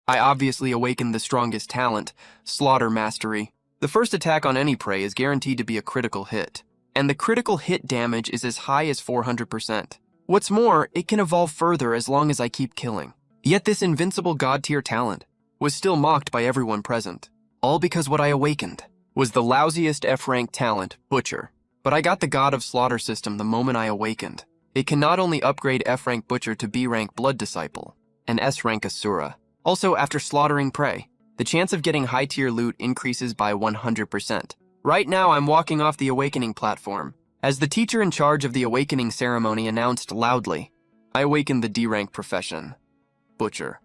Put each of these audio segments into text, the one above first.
I obviously awakened the strongest talent, Slaughter Mastery. The first attack on any prey is guaranteed to be a critical hit, and the critical hit damage is as high as 400%. What's more, it can evolve further as long as I keep killing. Yet this invincible god-tier talent was still mocked by everyone present, all because what I awakened was the lousiest F-rank talent, Butcher. But I got the God of Slaughter system the moment I awakened. It can not only upgrade F-rank Butcher to B-rank Blood Disciple and S-rank Asura. Also, after slaughtering prey, the chance of getting high-tier loot increases by 100%. Right now, I'm walking off the awakening platform, as the teacher in charge of the awakening ceremony announced loudly, I awakened the D-rank profession, Butcher.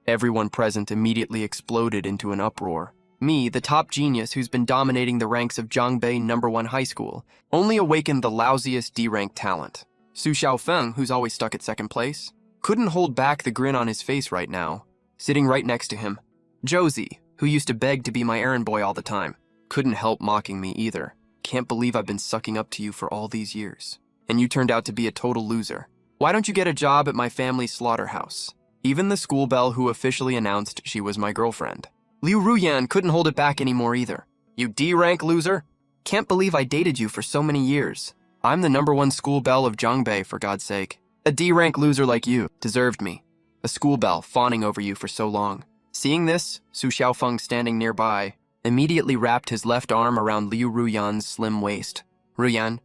Everyone present immediately exploded into an uproar. Me, the top genius who's been dominating the ranks of Zhangbei #1 high school, only awakened the lousiest D-rank talent. Su Xiaofeng, who's always stuck at second place, couldn't hold back the grin on his face right now. Sitting right next to him, Josie, who used to beg to be my errand boy all the time, couldn't help mocking me either. Can't believe I've been sucking up to you for all these years, and you turned out to be a total loser. Why don't you get a job at my family's slaughterhouse? Even the school belle who officially announced she was my girlfriend. Liu Ruyan couldn't hold it back anymore either. You D-rank loser? Can't believe I dated you for so many years. I'm the #1 school belle of Zhangbei, for God's sake. A D-rank loser like you deserved me. A school belle fawning over you for so long. Seeing this, Su Xiaofeng standing nearby immediately wrapped his left arm around Liu Ruyan's slim waist. Ruyan,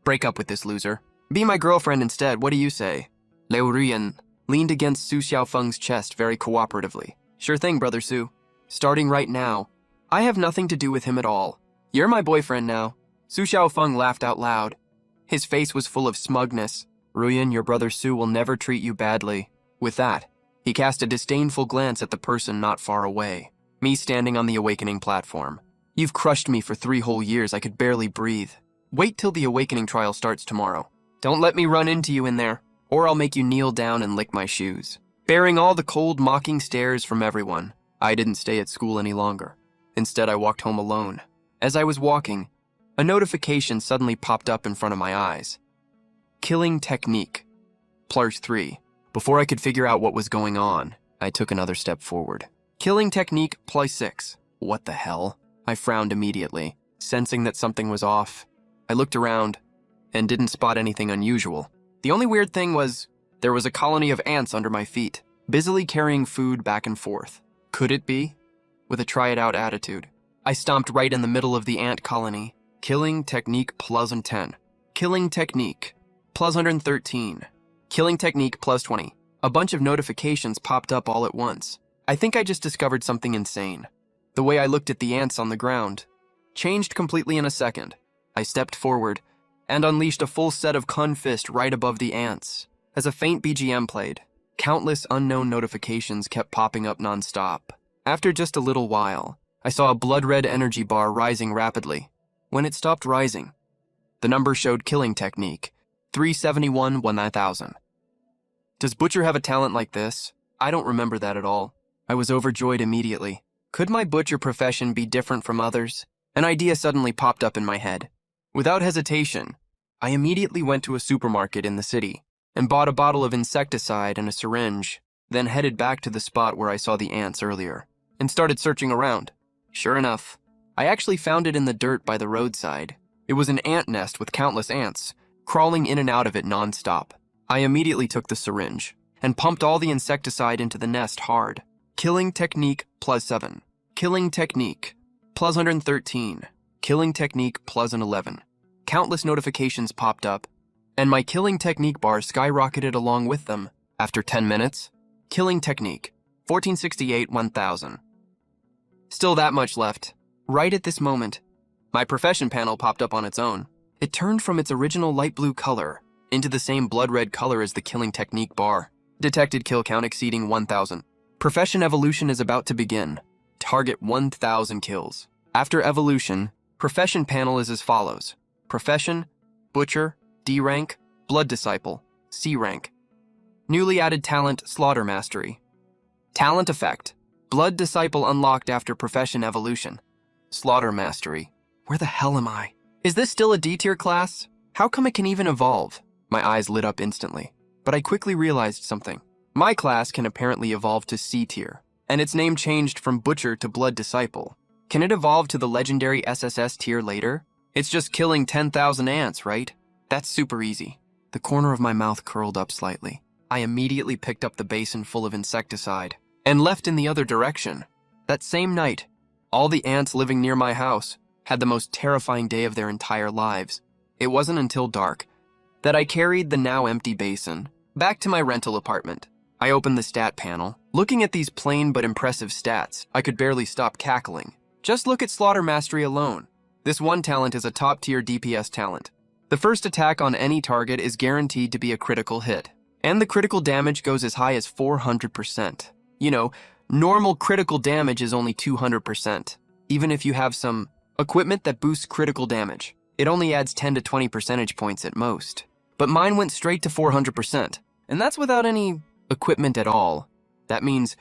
break up with this loser. Be my girlfriend instead, what do you say? Liu Ruyan leaned against Su Xiaofeng's chest very cooperatively. Sure thing, Brother Su. Starting right now, I have nothing to do with him at all. You're my boyfriend now. Su Xiaofeng laughed out loud. His face was full of smugness. Ruyan, your brother Su will never treat you badly. With that, he cast a disdainful glance at the person not far away, me standing on the awakening platform. You've crushed me for 3 whole years, I could barely breathe. Wait till the awakening trial starts tomorrow. Don't let me run into you in there, or I'll make you kneel down and lick my shoes. Bearing all the cold, mocking stares from everyone, I didn't stay at school any longer. Instead, I walked home alone. As I was walking, a notification suddenly popped up in front of my eyes. Killing Technique, +3. Before I could figure out what was going on, I took another step forward. Killing Technique, +6. What the hell? I frowned immediately, sensing that something was off. I looked around and didn't spot anything unusual. The only weird thing was there was a colony of ants under my feet, busily carrying food back and forth. Could it be? With a try-it-out attitude, I stomped right in the middle of the ant colony. Killing Technique, +10. Killing Technique, +113. Killing Technique, +20. A bunch of notifications popped up all at once. I think I just discovered something insane. The way I looked at the ants on the ground changed completely in a second. I stepped forward and unleashed a full set of Kun Fist right above the ants. As a faint BGM played, countless unknown notifications kept popping up non-stop. After just a little while, I saw a blood-red energy bar rising rapidly. When it stopped rising, the number showed Killing Technique, 371 1000. Does Butcher have a talent like this? I don't remember that at all. I was overjoyed immediately. Could my Butcher profession be different from others? An idea suddenly popped up in my head. Without hesitation, I immediately went to a supermarket in the city and bought a bottle of insecticide and a syringe, then headed back to the spot where I saw the ants earlier and started searching around. Sure enough, I actually found it in the dirt by the roadside. It was an ant nest with countless ants, crawling in and out of it non-stop. I immediately took the syringe and pumped all the insecticide into the nest hard. Killing Technique, +7. Killing Technique, +113. Killing Technique, +11. Countless notifications popped up, and my Killing Technique bar skyrocketed along with them. After 10 minutes, Killing Technique, 1468 1000. Still that much left. Right at this moment, my profession panel popped up on its own. It turned from its original light blue color into the same blood red color as the Killing Technique bar. Detected kill count exceeding 1000. Profession evolution is about to begin. Target 1000 kills. After evolution, profession panel is as follows. Profession, Butcher, D rank, Blood Disciple, C rank. Newly added talent, Slaughter Mastery. Talent effect, Blood Disciple unlocked after profession evolution. Slaughter Mastery. Where the hell am I? Is this still a D tier class? How come it can even evolve? My eyes lit up instantly, but I quickly realized something. My class can apparently evolve to C tier. and its name changed from Butcher to Blood Disciple. Can it evolve to the legendary SSS tier later? It's just killing 10,000 ants, right? That's super easy. The corner of my mouth curled up slightly. I immediately picked up the basin full of insecticide and left in the other direction. That same night, all the ants living near my house had the most terrifying day of their entire lives. It wasn't until dark that I carried the now empty basin back to my rental apartment. I opened the stat panel. Looking at these plain but impressive stats, I could barely stop cackling. Just look at Slaughter Mastery alone. This one talent is a top-tier DPS talent. The first attack on any target is guaranteed to be a critical hit, and the critical damage goes as high as 400%. You know, normal critical damage is only 200%. Even if you have some equipment that boosts critical damage, it only adds 10 to 20 percentage points at most. But mine went straight to 400%, and that's without any equipment at all. That means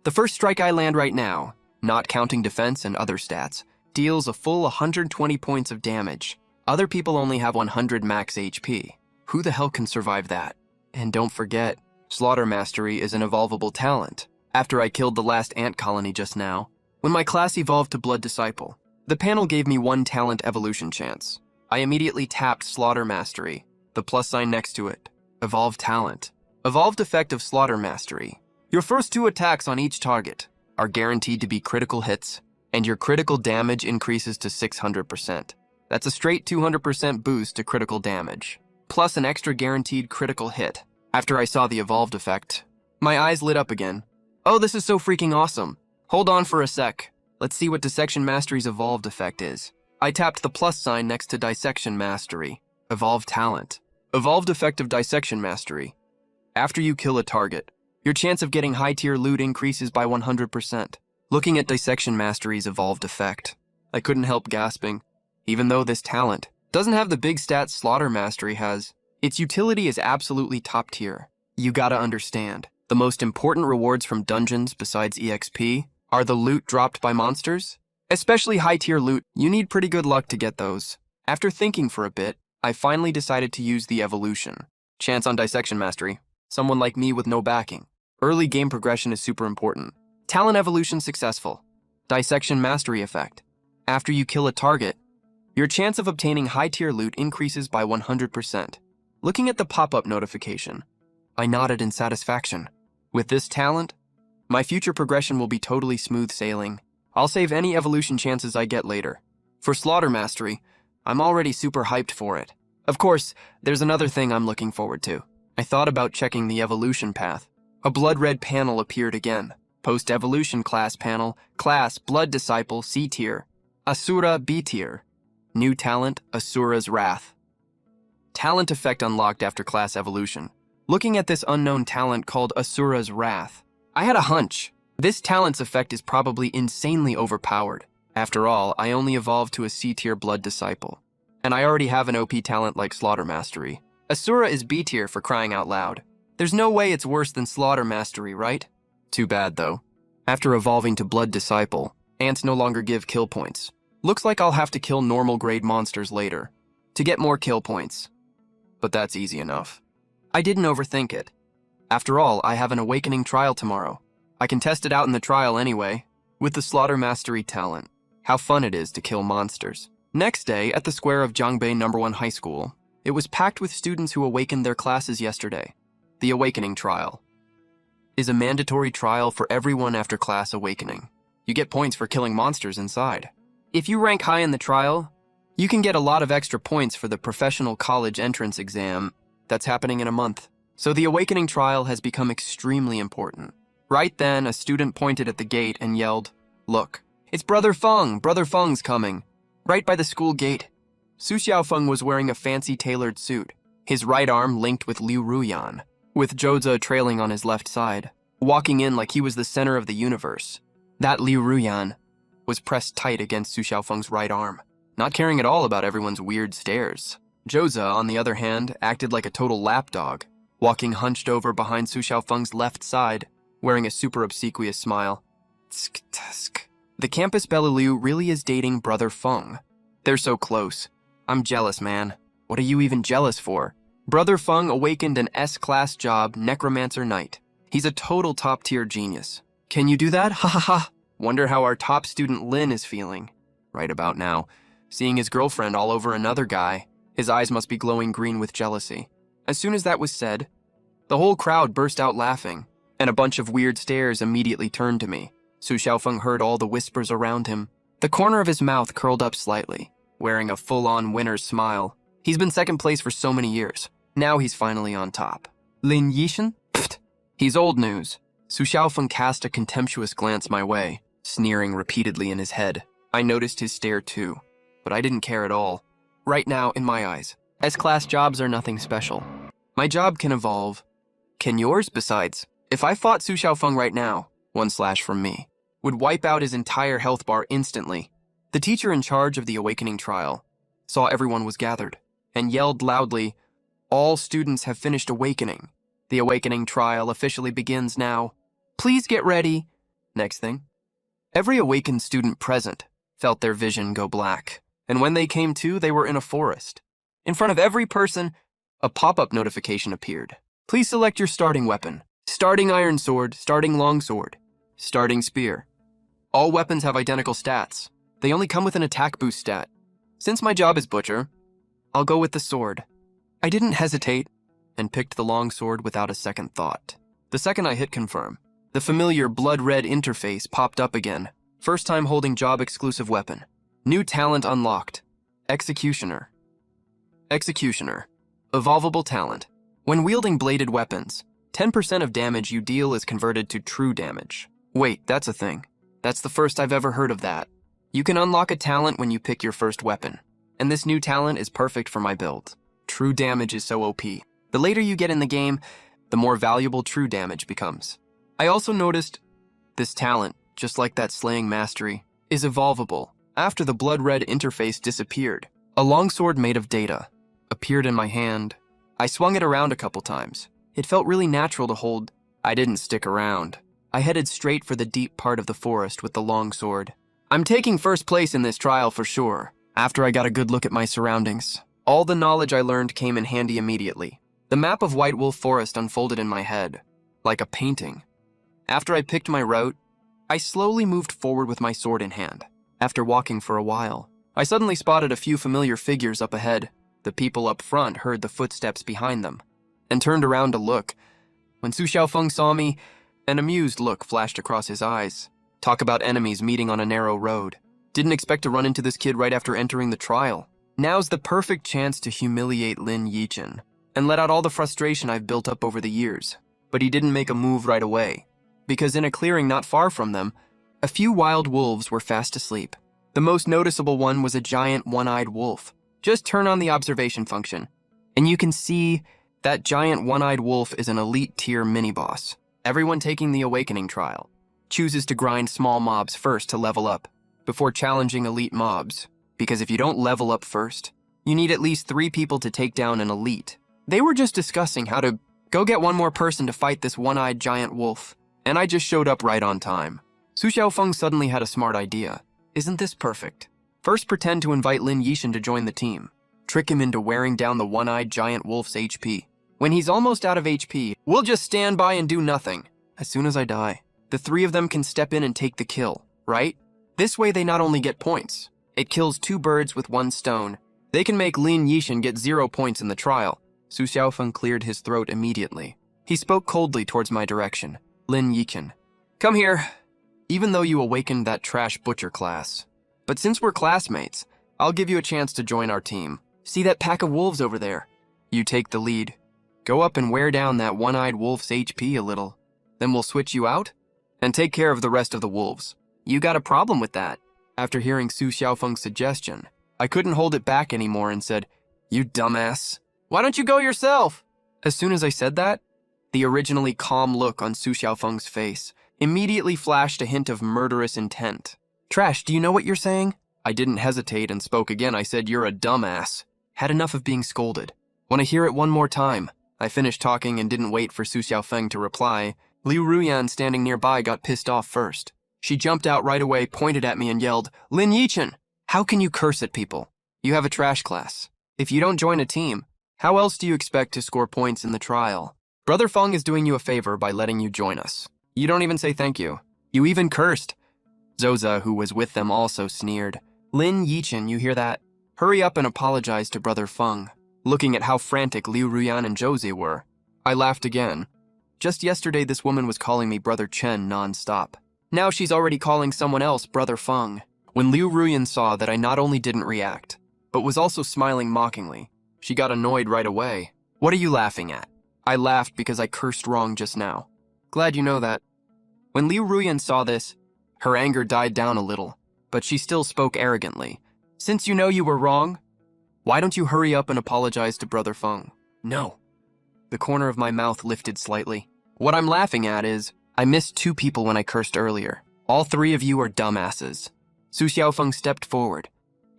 the first strike I land right now, not counting defense and other stats, deals a full 120 points of damage. Other people only have 100 max HP. Who the hell can survive that? And don't forget, Slaughter Mastery is an evolvable talent. After I killed the last ant colony just now, when my class evolved to Blood Disciple, the panel gave me one talent evolution chance. I immediately tapped Slaughter Mastery, the plus sign next to it. Evolved talent. Evolved effect of Slaughter Mastery. Your first 2 attacks on each target are guaranteed to be critical hits, and your critical damage increases to 600%. That's a straight 200% boost to critical damage, plus an extra guaranteed critical hit. After I saw the evolved effect, my eyes lit up again. Oh, this is so freaking awesome. Hold on for a sec. Let's see what Dissection Mastery's evolved effect is. I tapped the plus sign next to Dissection Mastery. Evolved talent. Evolved effect of Dissection Mastery. After you kill a target, your chance of getting high-tier loot increases by 100%. Looking at Dissection Mastery's evolved effect, I couldn't help gasping. Even though this talent doesn't have the big stats Slaughter Mastery has, its utility is absolutely top tier. You gotta understand, the most important rewards from dungeons besides EXP are the loot dropped by monsters. Especially high-tier loot, you need pretty good luck to get those. After thinking for a bit, I finally decided to use the evolution. Chance on Dissection Mastery. Someone like me with no backing. Early game progression is super important. Talent evolution successful. Dissection Mastery effect. After you kill a target, your chance of obtaining high-tier loot increases by 100%. Looking at the pop-up notification, I nodded in satisfaction. With this talent, my future progression will be totally smooth sailing. I'll save any evolution chances I get later. For Slaughter Mastery, I'm already super hyped for it. Of course, there's another thing I'm looking forward to. I thought about checking the evolution path. A blood red panel appeared again. Post-evolution class panel, class Blood Disciple C tier, Asura B tier. New talent, Asura's Wrath. Talent effect unlocked after class evolution. Looking at this unknown talent called Asura's Wrath, I had a hunch. This talent's effect is probably insanely overpowered. After all, I only evolved to a C tier Blood Disciple, and I already have an OP talent like Slaughter Mastery. Asura is B tier for crying out loud. There's no way it's worse than Slaughter Mastery, right? Too bad though. After evolving to Blood Disciple, ants no longer give kill points. Looks like I'll have to kill normal grade monsters later to get more kill points. But that's easy enough. I didn't overthink it. After all, I have an awakening trial tomorrow. I can test it out in the trial anyway, with the Slaughter Mastery talent. How fun it is to kill monsters. Next day, at the square of Jongbei No. 1 High School, it was packed with students who awakened their classes yesterday. The awakening trial is a mandatory trial for everyone after class awakening. You get points for killing monsters inside. If you rank high in the trial, you can get a lot of extra points for the professional college entrance exam that's happening in a month. So the awakening trial has become extremely important. Right then, a student pointed at the gate and yelled, "Look, it's Brother Feng! Brother Feng's coming!" Right by the school gate. Su Xiaofeng was wearing a fancy tailored suit, his right arm linked with Liu Ruyan, with Zhouze trailing on his left side, walking in like he was the center of the universe. That Liu Ruyan was pressed tight against Su Xiaofeng's right arm, not caring at all about everyone's weird stares. Zhouze, on the other hand, acted like a total lapdog, walking hunched over behind Su Xiaofeng's left side, wearing a super obsequious smile. Tsk-tsk. The campus Beliliu really is dating Brother Feng. They're so close. I'm jealous, man. What are you even jealous for? Brother Feng awakened an S-class job Necromancer Knight. He's a total top-tier genius. Can you do that? Ha ha ha. Wonder how our top student Lin is feeling right about now. Seeing his girlfriend all over another guy, his eyes must be glowing green with jealousy. As soon as that was said, the whole crowd burst out laughing, and a bunch of weird stares immediately turned to me. Su Xiaofeng heard all the whispers around him. The corner of his mouth curled up slightly, wearing a full-on winner's smile. He's been second place for so many years. Now he's finally on top. Lin Yishan? Pfft. He's old news. Su Xiaofeng cast a contemptuous glance my way, sneering repeatedly in his head. I noticed his stare too, but I didn't care at all. Right now, in my eyes, S-class jobs are nothing special. My job can evolve. Can yours? Besides, if I fought Su Xiaofeng right now, 1/ from me, would wipe out his entire health bar instantly. The teacher in charge of the awakening trial saw everyone was gathered and yelled loudly, "All students have finished awakening. The awakening trial officially begins now. Please get ready." Next thing, every awakened student present felt their vision go black, and when they came to, they were in a forest. In front of every person, a pop-up notification appeared. Please select your starting weapon. Starting iron sword, starting longsword, starting spear. All weapons have identical stats. They only come with an attack boost stat. Since my job is butcher, I'll go with the sword. I didn't hesitate and picked the longsword without a second thought. The second I hit confirm, the familiar blood-red interface popped up again. First time holding job-exclusive weapon. New talent unlocked. Executioner. Executioner. Evolvable talent. When wielding bladed weapons, 10% of damage you deal is converted to true damage. Wait, that's a thing. That's the first I've ever heard of that. You can unlock a talent when you pick your first weapon, and this new talent is perfect for my build. True damage is so OP. The later you get in the game, the more valuable true damage becomes. I also noticed this talent, just like that slaying mastery, is evolvable. After the blood-red interface disappeared, a longsword made of data appeared in my hand. I swung it around a couple times. It felt really natural to hold. I didn't stick around. I headed straight for the deep part of the forest with the longsword. I'm taking first place in this trial for sure. After I got a good look at my surroundings, all the knowledge I learned came in handy immediately. The map of White Wolf Forest unfolded in my head, like a painting. After I picked my route, I slowly moved forward with my sword in hand. After walking for a while, I suddenly spotted a few familiar figures up ahead. The people up front heard the footsteps behind them and turned around to look. When Su Xiaofeng saw me, an amused look flashed across his eyes. Talk about enemies meeting on a narrow road. Didn't expect to run into this kid right after entering the trial. Now's the perfect chance to humiliate Lin Yichin and let out all the frustration I've built up over the years. But he didn't make a move right away, because in a clearing not far from them, a few wild wolves were fast asleep. The most noticeable one was a giant one-eyed wolf. Just turn on the observation function, and you can see that giant one-eyed wolf is an elite tier mini-boss. Everyone taking the awakening trial chooses to grind small mobs first to level up, before challenging elite mobs. Because if you don't level up first, you need at least 3 people to take down an elite. They were just discussing how to go get one more person to fight this one-eyed giant wolf, and I just showed up right on time. Su Xiaofeng suddenly had a smart idea. Isn't this perfect? First pretend to invite Lin Yishan to join the team. Trick him into wearing down the one-eyed giant wolf's HP. When he's almost out of HP, we'll just stand by and do nothing. As soon as I die, the 3 of them can step in and take the kill, right? This way they not only get points, it kills 2 birds with 1 stone. They can make Lin Yishan get 0 points in the trial. Su Xiaofeng cleared his throat immediately. He spoke coldly towards my direction. Lin Yichin, come here. Even though you awakened that trash butcher class. But since we're classmates, I'll give you a chance to join our team. See that pack of wolves over there? You take the lead. Go up and wear down that one-eyed wolf's HP a little. Then we'll switch you out and take care of the rest of the wolves. You got a problem with that? After hearing Su Xiaofeng's suggestion, I couldn't hold it back anymore and said, you dumbass. Why don't you go yourself? As soon as I said that, the originally calm look on Su Xiaofeng's face immediately flashed a hint of murderous intent. Trash, do you know what you're saying? I didn't hesitate and spoke again. I said, you're a dumbass. Had enough of being scolded. Want to hear it one more time? I finished talking and didn't wait for Su Xiaofeng to reply. Liu Ruyan standing nearby got pissed off first. She jumped out right away, pointed at me and yelled, Lin Yichin, how can you curse at people? You have a trash class. If you don't join a team, how else do you expect to score points in the trial? Brother Feng is doing you a favor by letting you join us. You don't even say thank you. You even cursed. Zoza, who was with them, also sneered. Lin Yichin, you hear that? Hurry up and apologize to Brother Feng. Looking at how frantic Liu Ruyan and Josie were, I laughed again. Just yesterday, this woman was calling me Brother Chen non-stop. Now she's already calling someone else Brother Feng. When Liu Ruyan saw that I not only didn't react, but was also smiling mockingly, she got annoyed right away. What are you laughing at? I laughed because I cursed wrong just now. Glad you know that. When Liu Ruyan saw this, her anger died down a little, but she still spoke arrogantly. Since you know you were wrong, why don't you hurry up and apologize to Brother Feng? No. The corner of my mouth lifted slightly. What I'm laughing at is, I missed 2 people when I cursed earlier. All 3 of you are dumbasses. Su Xiaofeng stepped forward.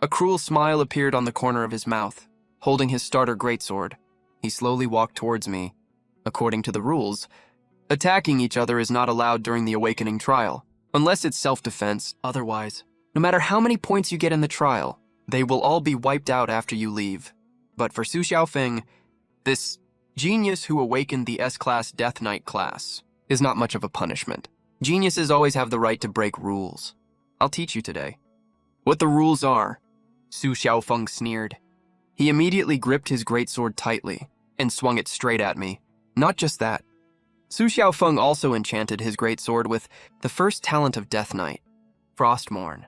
A cruel smile appeared on the corner of his mouth. Holding his starter greatsword, he slowly walked towards me. According to the rules, attacking each other is not allowed during the awakening trial, unless it's self-defense. Otherwise, no matter how many points you get in the trial, they will all be wiped out after you leave. But for Su Xiaofeng, this genius who awakened the S-Class Death Knight class is not much of a punishment. Geniuses always have the right to break rules. I'll teach you today. What the rules are, Su Xiaofeng sneered. He immediately gripped his greatsword tightly and swung it straight at me. Not just that. Su Xiaofeng also enchanted his greatsword with the first talent of Death Knight, Frostmourne.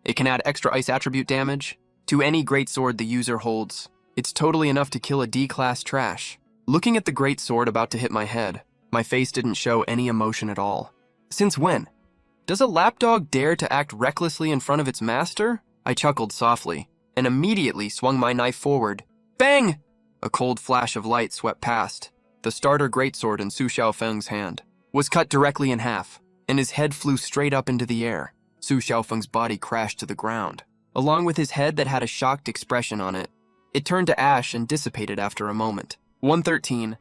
It can add extra ice attribute damage to any greatsword the user holds. It's totally enough to kill a D-class trash. Looking at the greatsword about to hit my head, my face didn't show any emotion at all. Since when? Does a lapdog dare to act recklessly in front of its master? I chuckled softly and immediately swung my knife forward. Bang! A cold flash of light swept past. The starter greatsword in Su Xiaofeng's hand was cut directly in half, and his head flew straight up into the air. Su Xiaofeng's body crashed to the ground. Along with his head that had a shocked expression on it, it turned to ash and dissipated after a moment. 113.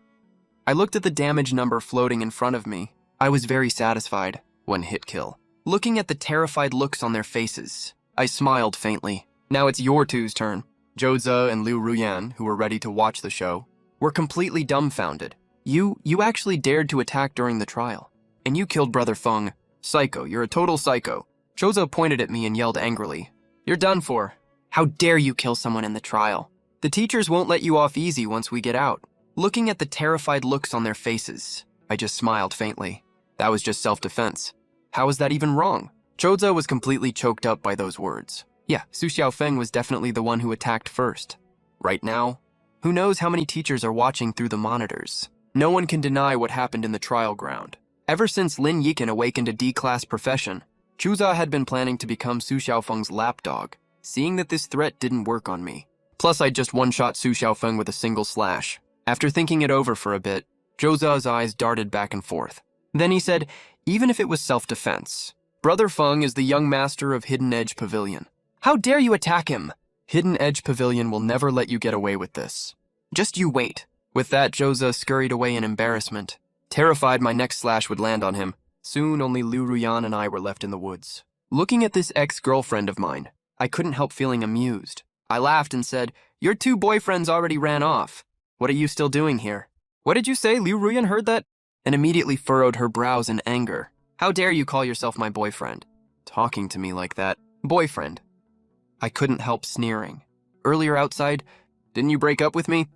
I looked at the damage number floating in front of me. I was very satisfied. 1 hit kill. Looking at the terrified looks on their faces, I smiled faintly. Now it's your 2's turn. Joza and Liu Ruyan, who were ready to watch the show, were completely dumbfounded. You actually dared to attack during the trial. And you killed Brother Feng. Psycho, you're a total psycho. Joza pointed at me and yelled angrily. You're done for. How dare you kill someone in the trial? The teachers won't let you off easy once we get out. Looking at the terrified looks on their faces, I just smiled faintly. That was just self-defense. How is that even wrong? Joza was completely choked up by those words. Yeah, Su Xiaofeng was definitely the one who attacked first. Right now, who knows how many teachers are watching through the monitors? No one can deny what happened in the trial ground. Ever since Lin Yikin awakened a D-class profession, Chuza had been planning to become Su Xiaofeng's lapdog, seeing that this threat didn't work on me. Plus, I'd just one-shot Su Xiaofeng with a single slash. After thinking it over for a bit, Joza's eyes darted back and forth. Then he said, even if it was self-defense, Brother Feng is the young master of Hidden Edge Pavilion. How dare you attack him? Hidden Edge Pavilion will never let you get away with this. Just you wait. With that, Joza scurried away in embarrassment. Terrified my next slash would land on him, soon only Liu Ruyan and I were left in the woods. Looking at this ex-girlfriend of mine, I couldn't help feeling amused. I laughed and said, your 2 boyfriends already ran off. What are you still doing here? What did you say? Liu Ruyan heard that? And immediately furrowed her brows in anger. How dare you call yourself my boyfriend? Talking to me like that. Boyfriend. I couldn't help sneering. Earlier outside, didn't you break up with me?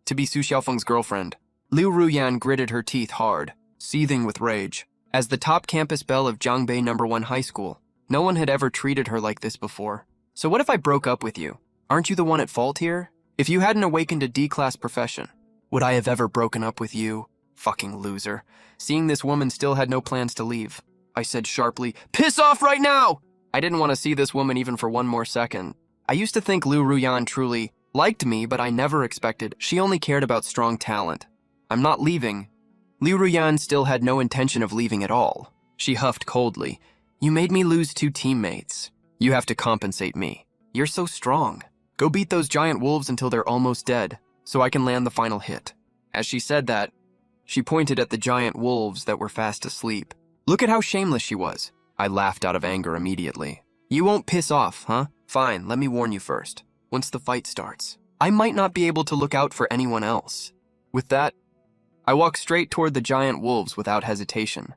To be Su Xiaofeng's girlfriend. Liu Ruyan gritted her teeth hard, seething with rage. As the top campus belle of Jiangbei No. 1 High School, no one had ever treated her like this before. So what if I broke up with you? Aren't you the one at fault here? If you hadn't awakened a D-class profession, would I have ever broken up with you? Fucking loser. Seeing this woman still had no plans to leave, I said sharply, piss off right now! I didn't want to see this woman even for 1 more second. I used to think Liu Ruyan truly liked me, but I never expected she only cared about strong talent. I'm not leaving. Liu Ruyan still had no intention of leaving at all. She huffed coldly. You made me lose 2 teammates. You have to compensate me. You're so strong. Go beat those giant wolves until they're almost dead, so I can land the final hit. As she said that, she pointed at the giant wolves that were fast asleep. Look at how shameless she was. I laughed out of anger immediately. You won't piss off, huh? Fine, let me warn you first. Once the fight starts, I might not be able to look out for anyone else. With that, I walked straight toward the giant wolves without hesitation.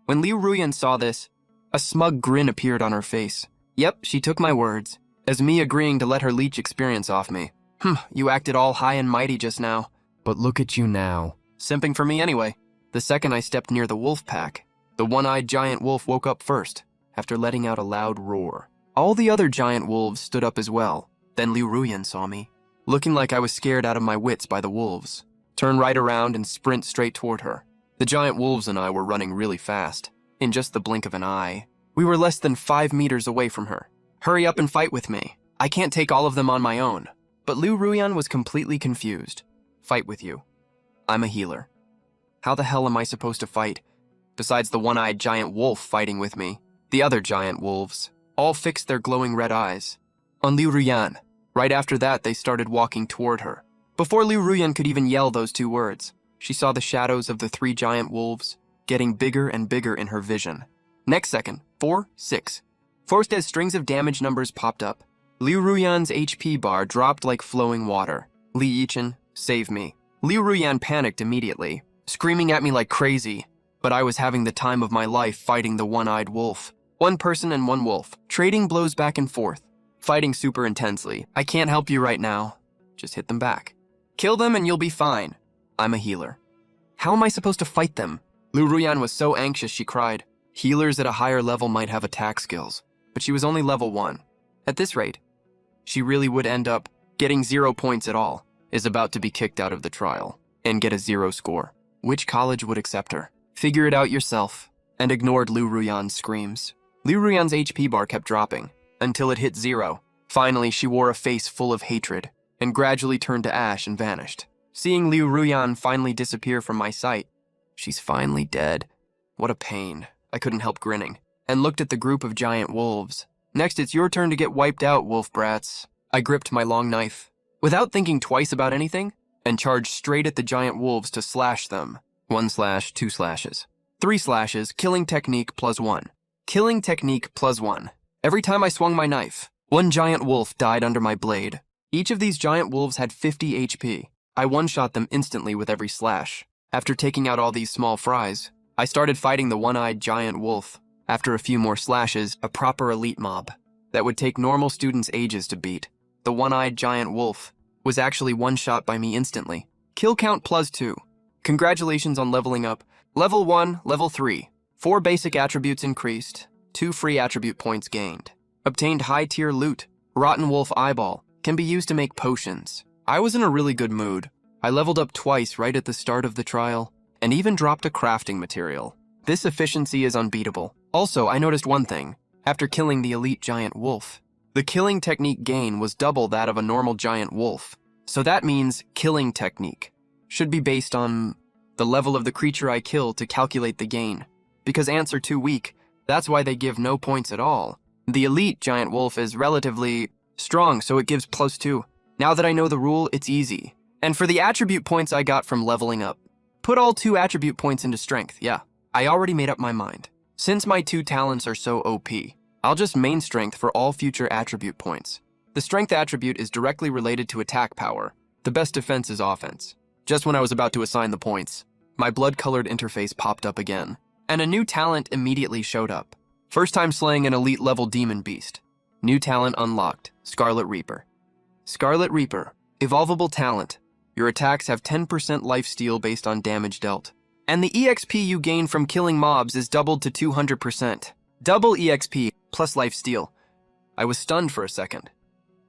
When Liu Ruyan saw this, a smug grin appeared on her face. Yep, she took my words, as me agreeing to let her leech experience off me. You acted all high and mighty just now. But look at you now. Simping for me anyway. The second I stepped near the wolf pack, the one-eyed giant wolf woke up first, after letting out a loud roar. All the other giant wolves stood up as well. Then Liu Ruyan saw me, looking like I was scared out of my wits by the wolves. Turn right around and sprint straight toward her. The giant wolves and I were running really fast. In just the blink of an eye, we were less than 5 meters away from her. Hurry up and fight with me. I can't take all of them on my own. But Liu Ruyan was completely confused. Fight with you. I'm a healer. How the hell am I supposed to fight? Besides the one-eyed giant wolf fighting with me, the other giant wolves all fixed their glowing red eyes on Liu Ruyan. Right after that, they started walking toward her. Before Liu Ruyan could even yell those 2 words, she saw the shadows of the 3 giant wolves getting bigger and bigger in her vision. Next second, 4, 6. First, as strings of damage numbers popped up, Liu Ruyan's HP bar dropped like flowing water. Li Yichen, save me. Liu Ruyan panicked immediately, screaming at me like crazy, but I was having the time of my life fighting the one-eyed wolf. 1 person and 1 wolf, trading blows back and forth, fighting super intensely. I can't help you right now. Just hit them back. Kill them and you'll be fine. I'm a healer. How am I supposed to fight them? Liu Ruyan was so anxious she cried. Healers at a higher level might have attack skills, but she was only level 1. At this rate, she really would end up getting 0 points at all, is about to be kicked out of the trial, and get a 0 score. Which college would accept her? Figure it out yourself, and ignored Liu Ruyan's screams. Liu Ruyan's HP bar kept dropping, until it hit 0. Finally, she wore a face full of hatred, and gradually turned to ash and vanished. Seeing Liu Ruyan finally disappear from my sight, she's finally dead. What a pain. I couldn't help grinning, and looked at the group of giant wolves. Next, it's your turn to get wiped out, wolf brats. I gripped my long knife, without thinking twice about anything, and charged straight at the giant wolves to slash them. 1 slash, 2 slashes. 3 slashes, killing technique +1. Killing technique +1. Every time I swung my knife, 1 giant wolf died under my blade. Each of these giant wolves had 50 HP. I one-shot them instantly with every slash. After taking out all these small fries, I started fighting the one-eyed giant wolf. After a few more slashes, a proper elite mob that would take normal students ages to beat. The one-eyed giant wolf was actually one-shot by me instantly. Kill count +2. Congratulations on leveling up. Level 1, level 3. 4 basic attributes increased. 2 free attribute points gained. Obtained high-tier loot. Rotten wolf eyeball. Can be used to make potions. I was in a really good mood. I leveled up twice right at the start of the trial, and even dropped a crafting material. This efficiency is unbeatable. Also, I noticed one thing. After killing the elite giant wolf, the killing technique gain was double that of a normal giant wolf. So that means killing technique should be based on the level of the creature I kill to calculate the gain. Because ants are too weak, that's why they give no points at all. The elite giant wolf is relatively strong, so it gives +2. Now that I know the rule, it's easy. And for the attribute points I got from leveling up, put all 2 attribute points into strength, yeah. I already made up my mind. Since my 2 talents are so OP, I'll just main strength for all future attribute points. The strength attribute is directly related to attack power. The best defense is offense. Just when I was about to assign the points, my blood-colored interface popped up again, and a new talent immediately showed up. First time slaying an elite level demon beast. New talent unlocked, Scarlet Reaper. Scarlet Reaper, evolvable talent. Your attacks have 10% lifesteal based on damage dealt. And the EXP you gain from killing mobs is doubled to 200%. Double EXP plus lifesteal. I was stunned for a second.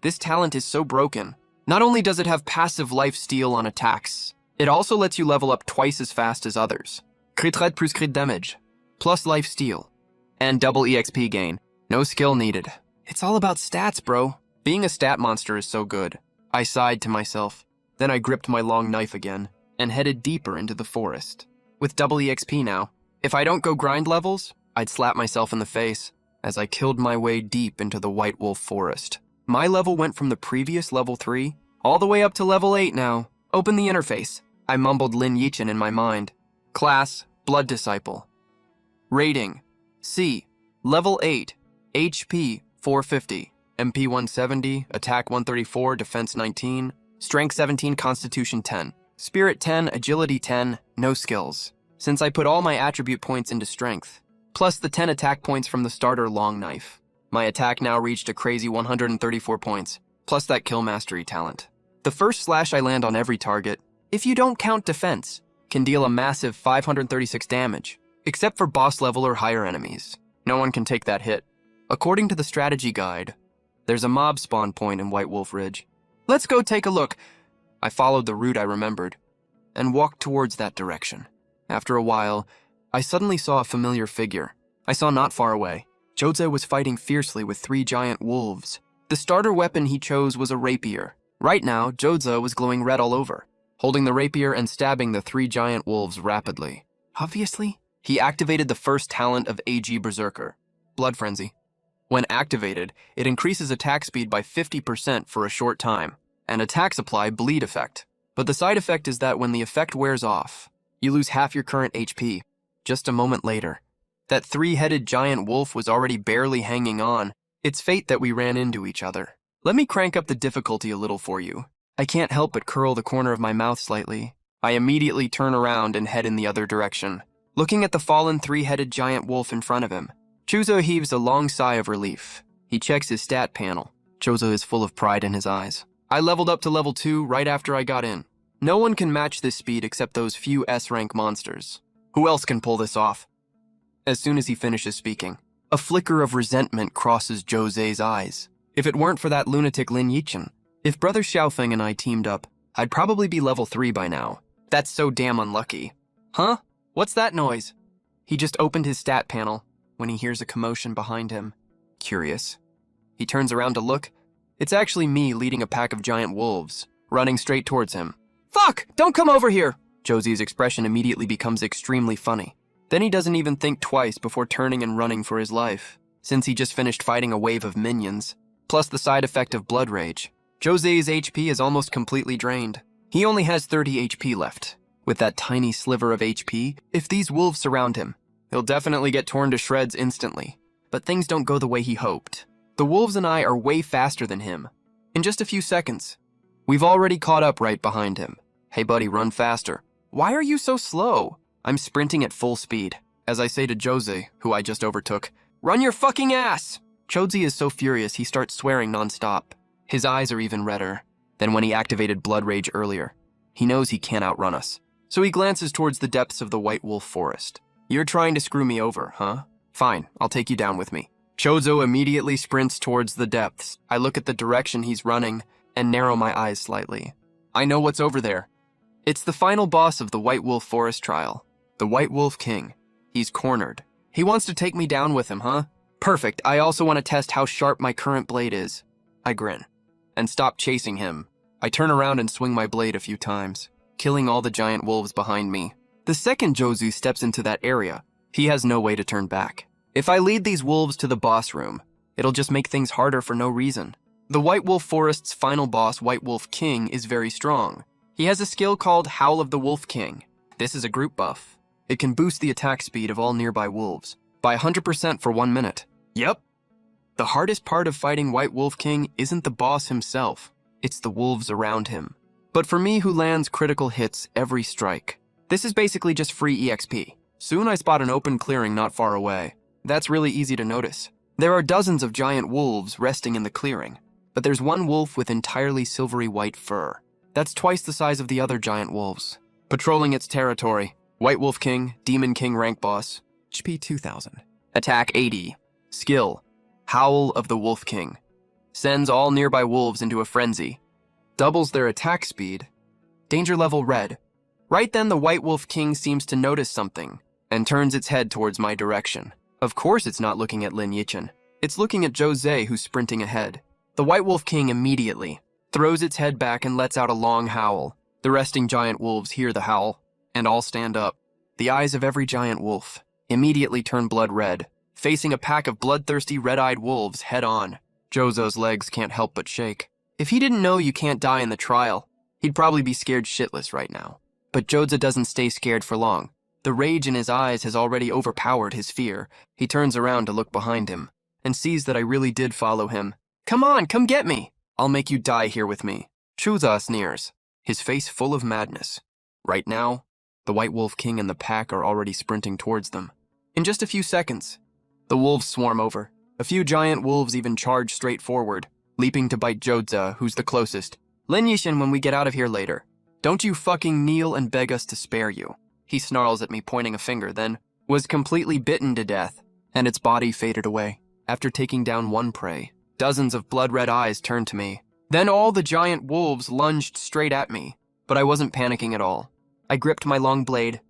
This talent is so broken. Not only does it have passive lifesteal on attacks, it also lets you level up twice as fast as others. Crit red plus crit damage, plus lifesteal, and double EXP gain. No skill needed. It's all about stats, bro. Being a stat monster is so good. I sighed to myself. Then I gripped my long knife again and headed deeper into the forest. With double EXP now, if I don't go grind levels, I'd slap myself in the face as I killed my way deep into the White Wolf Forest. My level went from the previous level 3 all the way up to level 8 now. Open the interface. I mumbled Lin Yichen in my mind. Class, Blood Disciple. Rating, C, level 8, HP 450, MP 170, Attack 134, Defense 19, Strength 17, Constitution 10, Spirit 10, Agility 10, no skills. Since I put all my attribute points into Strength, plus the 10 attack points from the starter long knife. My attack now reached a crazy 134 points, plus that kill mastery talent. The first slash I land on every target, if you don't count defense, can deal a massive 536 damage, except for boss level or higher enemies. No one can take that hit. According to the strategy guide, there's a mob spawn point in White Wolf Ridge. Let's go take a look. I followed the route I remembered and walked towards that direction. After a while, I suddenly saw a familiar figure. I saw not far away. Jose was fighting fiercely with 3 giant wolves. The starter weapon he chose was a rapier. Right now, Jose was glowing red all over, holding the rapier and stabbing the 3 giant wolves rapidly. Obviously, he activated the first talent of AG Berserker, Blood Frenzy. When activated, it increases attack speed by 50% for a short time, and attacks apply bleed effect. But the side effect is that when the effect wears off, you lose half your current HP. Just a moment later, that 3-headed giant wolf was already barely hanging on. It's fate that we ran into each other. Let me crank up the difficulty a little for you. I can't help but curl the corner of my mouth slightly. I immediately turn around and head in the other direction. Looking at the fallen 3-headed giant wolf in front of him, Chuzo heaves a long sigh of relief. He checks his stat panel. Chuzo is full of pride in his eyes. I leveled up to level 2 right after I got in. No one can match this speed except those few S-rank monsters. Who else can pull this off? As soon as he finishes speaking, a flicker of resentment crosses Jose's eyes. If it weren't for that lunatic Lin Yichen, if Brother Xiaofeng and I teamed up, I'd probably be level 3 by now. That's so damn unlucky. Huh? What's that noise? He just opened his stat panel when he hears a commotion behind him. Curious. He turns around to look. It's actually me leading a pack of giant wolves, running straight towards him. Fuck! Don't come over here! Josie's expression immediately becomes extremely funny. Then he doesn't even think twice before turning and running for his life, since he just finished fighting a wave of minions, plus the side effect of blood rage. Jose's HP is almost completely drained. He only has 30 HP left. With that tiny sliver of HP, if these wolves surround him, he'll definitely get torn to shreds instantly. But things don't go the way he hoped. The wolves and I are way faster than him. In just a few seconds, we've already caught up right behind him. Hey buddy, run faster. Why are you so slow? I'm sprinting at full speed, as I say to Jose, who I just overtook. Run your fucking ass! Chodzi is so furious he starts swearing nonstop. His eyes are even redder than when he activated Blood Rage earlier. He knows he can't outrun us, so he glances towards the depths of the White Wolf Forest. You're trying to screw me over, huh? Fine, I'll take you down with me. Chozo immediately sprints towards the depths. I look at the direction he's running and narrow my eyes slightly. I know what's over there. It's the final boss of the White Wolf Forest trial, the White Wolf King. He's cornered. He wants to take me down with him, huh? Perfect, I also want to test how sharp my current blade is. I grin and stop chasing him. I turn around and swing my blade a few times, killing all the giant wolves behind me. The second Jozu steps into that area, he has no way to turn back. If I lead these wolves to the boss room, it'll just make things harder for no reason. The White Wolf Forest's final boss, White Wolf King, is very strong. He has a skill called Howl of the Wolf King. This is a group buff. It can boost the attack speed of all nearby wolves by 100% for 1 minute. Yep. The hardest part of fighting White Wolf King isn't the boss himself, it's the wolves around him. But for me who lands critical hits every strike, this is basically just free EXP. Soon I spot an open clearing not far away. That's really easy to notice. There are dozens of giant wolves resting in the clearing, but there's one wolf with entirely silvery white fur. That's twice the size of the other giant wolves. Patrolling its territory, White Wolf King, Demon King rank boss, HP 2000. Attack 80. Skill, Howl of the Wolf King. Sends all nearby wolves into a frenzy. Doubles their attack speed. Danger level red. Right then the White Wolf King seems to notice something and turns its head towards my direction. Of course it's not looking at Lin Yichen. It's looking at Jose, who's sprinting ahead. The White Wolf King immediately throws its head back and lets out a long howl. The resting giant wolves hear the howl and all stand up. The eyes of every giant wolf immediately turn blood red, facing a pack of bloodthirsty red-eyed wolves head on. Jozo's legs can't help but shake. If he didn't know you can't die in the trial, he'd probably be scared shitless right now. But Jozo doesn't stay scared for long. The rage in his eyes has already overpowered his fear. He turns around to look behind him and sees that I really did follow him. Come on, come get me! I'll make you die here with me. Chuza sneers, his face full of madness. Right now, the White Wolf King and the pack are already sprinting towards them. In just a few seconds, the wolves swarm over. A few giant wolves even charge straight forward, leaping to bite Jodza, who's the closest. Lin Yishin, when we get out of here later, don't you fucking kneel and beg us to spare you. He snarls at me, pointing a finger, then was completely bitten to death, and its body faded away. After taking down one prey, dozens of blood-red eyes turned to me. Then all the giant wolves lunged straight at me, but I wasn't panicking at all. I gripped my long blade,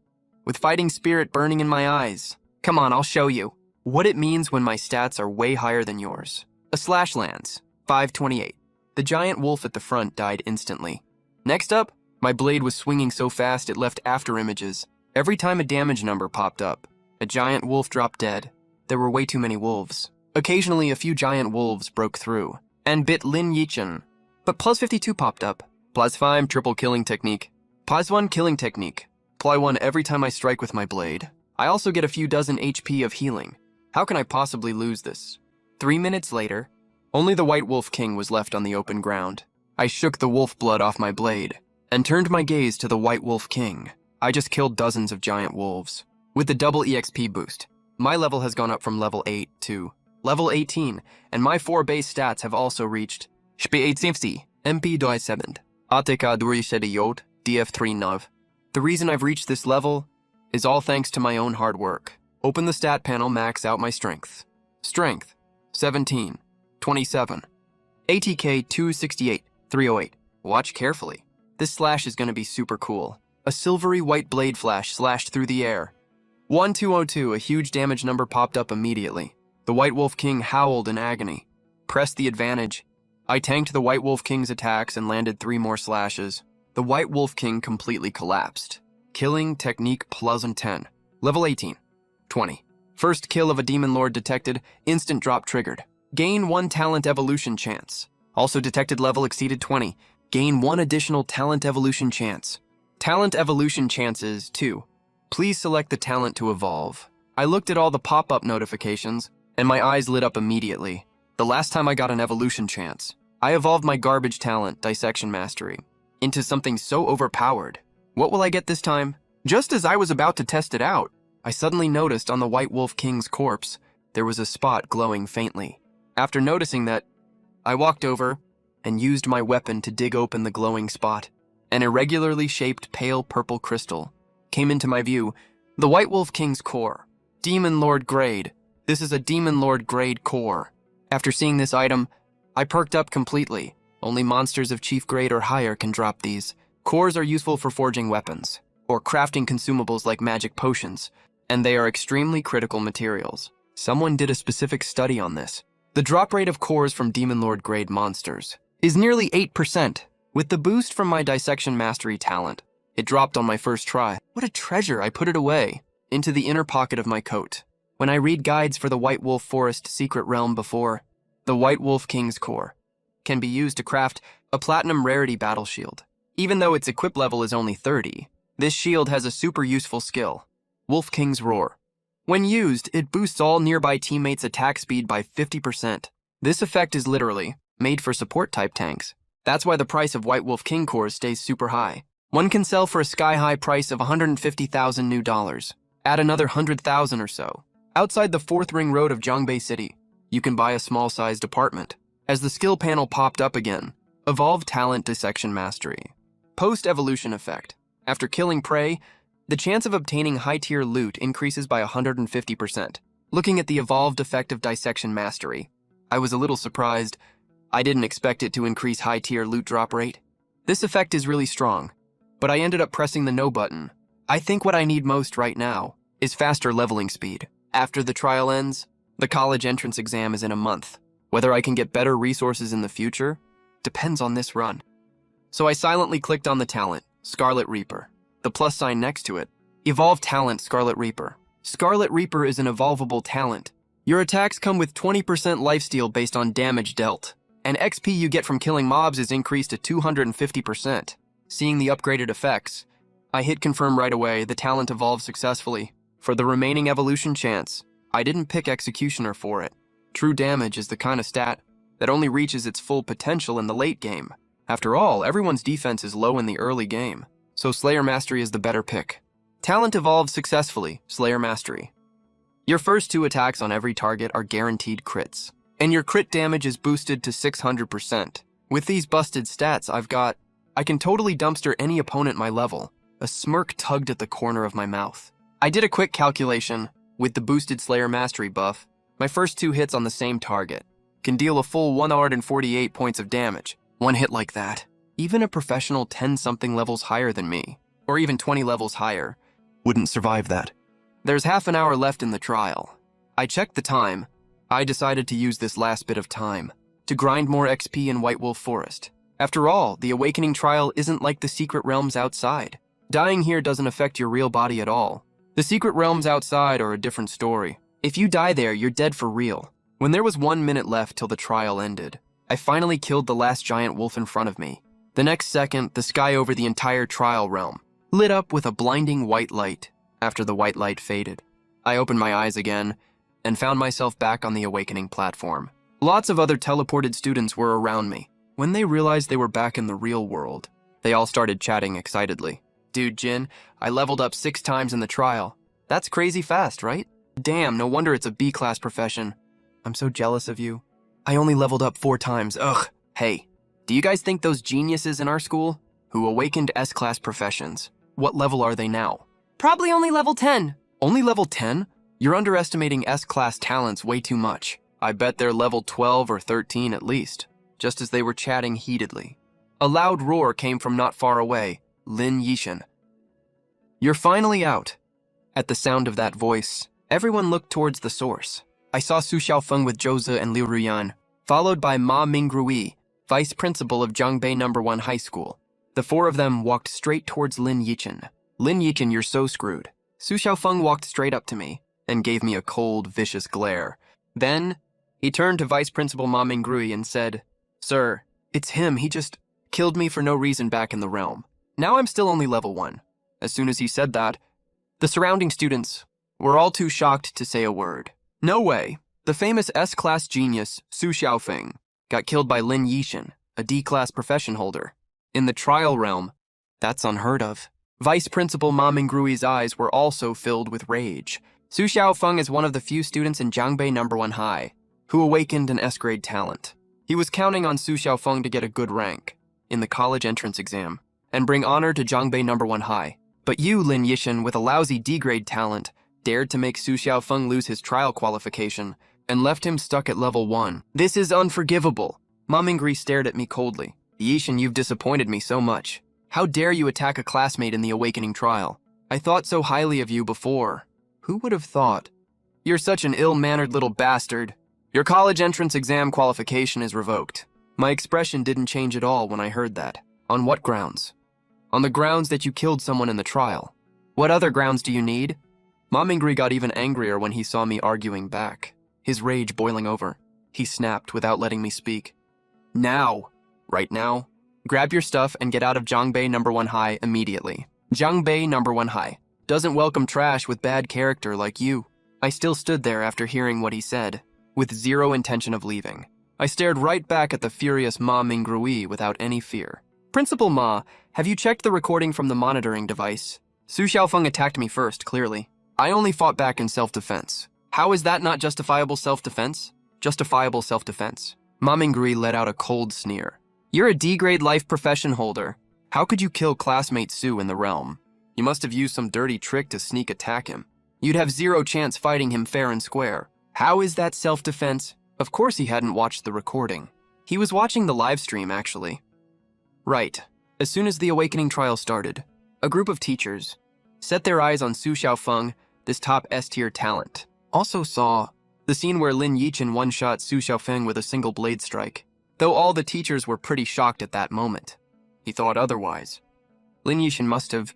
with fighting spirit burning in my eyes. Come on, I'll show you what it means when my stats are way higher than yours. A slash lands, 528. The giant wolf at the front died instantly. Next up, my blade was swinging so fast it left after images. Every time a damage number popped up, a giant wolf dropped dead. There were way too many wolves. Occasionally, a few giant wolves broke through and bit Lin Yichin, but plus 52 popped up. Plus 5 triple killing technique. Plus 1 killing technique. Apply 1 every time I strike with my blade. I also get a few dozen HP of healing. How can I possibly lose this? 3 minutes later, only the White Wolf King was left on the open ground. I shook the wolf blood off my blade and turned my gaze to the White Wolf King. I just killed dozens of giant wolves. With the double EXP boost, my level has gone up from level 8 to level 18, and my 4 base stats have also reached SP850, MP27, ATK 278, DF39. The reason I've reached this level is all thanks to my own hard work. Open the stat panel, max out my strength. Strength, 17, 27. ATK 268, 308. Watch carefully. This slash is going to be super cool. A silvery white blade flash slashed through the air. 1202, a huge damage number popped up immediately. The White Wolf King howled in agony. Pressed the advantage. I tanked the White Wolf King's attacks and landed 3 more slashes. The White Wolf King completely collapsed. Killing technique plus 10. Level 18. 20. First kill of a Demon Lord detected, instant drop triggered. Gain 1 talent evolution chance. Also detected level exceeded 20. Gain 1 additional talent evolution chance. Talent evolution chances 2. Please select the talent to evolve. I looked at all the pop-up notifications, and my eyes lit up immediately. The last time I got an evolution chance, I evolved my garbage talent, Dissection Mastery, into something so overpowered. What will I get this time? Just as I was about to test it out, I suddenly noticed on the White Wolf King's corpse, there was a spot glowing faintly. After noticing that, I walked over and used my weapon to dig open the glowing spot. An irregularly shaped pale purple crystal came into my view. The White Wolf King's core. Demon Lord grade. This is a Demon Lord grade core. After seeing this item, I perked up completely. Only monsters of chief grade or higher can drop these. Cores are useful for forging weapons, or crafting consumables like magic potions, and they are extremely critical materials. Someone did a specific study on this. The drop rate of cores from Demon Lord grade monsters is nearly 8%. With the boost from my Dissection Mastery talent, it dropped on my first try. What a treasure! I put it away, into the inner pocket of my coat. When I read guides for the White Wolf Forest Secret Realm before, the White Wolf King's core can be used to craft a Platinum Rarity Battle Shield. Even though its equip level is only 30, this shield has a super useful skill, Wolf King's Roar. When used, it boosts all nearby teammates' attack speed by 50%. This effect is literally made for support-type tanks. That's why the price of White Wolf King cores stays super high. One can sell for a sky-high price of 150,000 new dollars. Add another 100,000 or so. Outside the 4th ring road of Zhongbei City, you can buy a small-sized apartment. As the skill panel popped up again, Evolve Talent Dissection Mastery. Post-evolution effect. After killing prey, the chance of obtaining high-tier loot increases by 150%. Looking at the evolved effect of Dissection Mastery, I was a little surprised. I didn't expect it to increase high-tier loot drop rate. This effect is really strong, but I ended up pressing the no button. I think what I need most right now is faster leveling speed. After the trial ends, the college entrance exam is in a month. Whether I can get better resources in the future depends on this run. So I silently clicked on the talent, Scarlet Reaper. The plus sign next to it, Evolve Talent Scarlet Reaper. Scarlet Reaper is an evolvable talent. Your attacks come with 20% lifesteal based on damage dealt, and XP you get from killing mobs is increased to 250%. Seeing the upgraded effects, I hit confirm right away. The talent evolved successfully. For the remaining evolution chance, I didn't pick Executioner for it. True damage is the kind of stat that only reaches its full potential in the late game. After all, everyone's defense is low in the early game, so Slayer Mastery is the better pick. Talent evolved successfully, Slayer Mastery. Your first 2 attacks on every target are guaranteed crits, and your crit damage is boosted to 600%. With these busted stats I can totally dumpster any opponent my level. A smirk tugged at the corner of my mouth. I did a quick calculation. With the boosted Slayer Mastery buff, my first 2 hits on the same target can deal a full 148 points of damage. One hit like that, even a professional 10-something levels higher than me, or even 20 levels higher, wouldn't survive that. There's half an hour left in the trial. I checked the time. I decided to use this last bit of time to grind more XP in White Wolf Forest. After all, the Awakening trial isn't like the secret realms outside. Dying here doesn't affect your real body at all. The secret realms outside are a different story. If you die there, you're dead for real. When there was 1 minute left till the trial ended, I finally killed the last giant wolf in front of me. The next second, the sky over the entire trial realm lit up with a blinding white light. After the white light faded, I opened my eyes again and found myself back on the Awakening platform. Lots of other teleported students were around me. When they realized they were back in the real world, they all started chatting excitedly. Dude, Jin, I leveled up 6 times in the trial. That's crazy fast, right? Damn, no wonder it's a B-class profession. I'm so jealous of you. I only leveled up 4 times, ugh. Hey, do you guys think those geniuses in our school who awakened S-class professions, what level are they now? Probably only level 10. Only level 10? You're underestimating S-class talents way too much. I bet they're level 12 or 13 at least, just as they were chatting heatedly. A loud roar came from not far away. Lin Yixin. You're finally out. At the sound of that voice, everyone looked towards the source. I saw Su Xiaofeng with Zhouze and Liu Ruyan, followed by Ma Mingrui, vice principal of Zhangbei No. 1 High School. The 4 of them walked straight towards Lin Yixin. Lin Yixin, you're so screwed. Su Xiaofeng walked straight up to me and gave me a cold, vicious glare. Then, he turned to vice principal Ma Mingrui and said, Sir, it's him. He just killed me for no reason back in the realm. Now I'm still only level 1. As soon as he said that, the surrounding students were all too shocked to say a word. No way. The famous S-class genius, Su Xiaofeng, got killed by Lin Yixin, a D-class profession holder. In the trial realm, that's unheard of. Vice Principal Ma Mingrui's eyes were also filled with rage. Su Xiaofeng is one of the few students in Zhangbei No. 1 High who awakened an S-grade talent. He was counting on Su Xiaofeng to get a good rank in the college entrance exam and bring honor to Zhangbei No. 1 High. But you, Lin Yixin, with a lousy D-grade talent, dared to make Su Xiaofeng lose his trial qualification and left him stuck at level 1. This is unforgivable. Ma Mingrui stared at me coldly. Yixin, you've disappointed me so much. How dare you attack a classmate in the Awakening trial? I thought so highly of you before. Who would have thought? You're such an ill-mannered little bastard. Your college entrance exam qualification is revoked. My expression didn't change at all when I heard that. On what grounds? On the grounds that you killed someone in the trial. What other grounds do you need? Ma Mingrui got even angrier when he saw me arguing back, his rage boiling over. He snapped without letting me speak. Now, right now, grab your stuff and get out of Zhangbei No. 1 High immediately. Zhangbei No. 1 High doesn't welcome trash with bad character like you. I still stood there after hearing what he said, with zero intention of leaving. I stared right back at the furious Ma Mingrui without any fear. Principal Ma, have you checked the recording from the monitoring device? Su Xiaofeng attacked me first, clearly. I only fought back in self-defense. How is that not justifiable self-defense? Justifiable self-defense. Ma Mingrui let out a cold sneer. You're a D-grade life profession holder. How could you kill classmate Su in the realm? You must have used some dirty trick to sneak attack him. You'd have zero chance fighting him fair and square. How is that self-defense? Of course he hadn't watched the recording. He was watching the live stream, actually. Right. As soon as the Awakening trial started, a group of teachers set their eyes on Su Xiaofeng, this top S-tier talent. Also saw the scene where Lin Yixin one-shot Su Xiaofeng with a single blade strike, though all the teachers were pretty shocked at that moment. He thought otherwise. Lin Yixin must have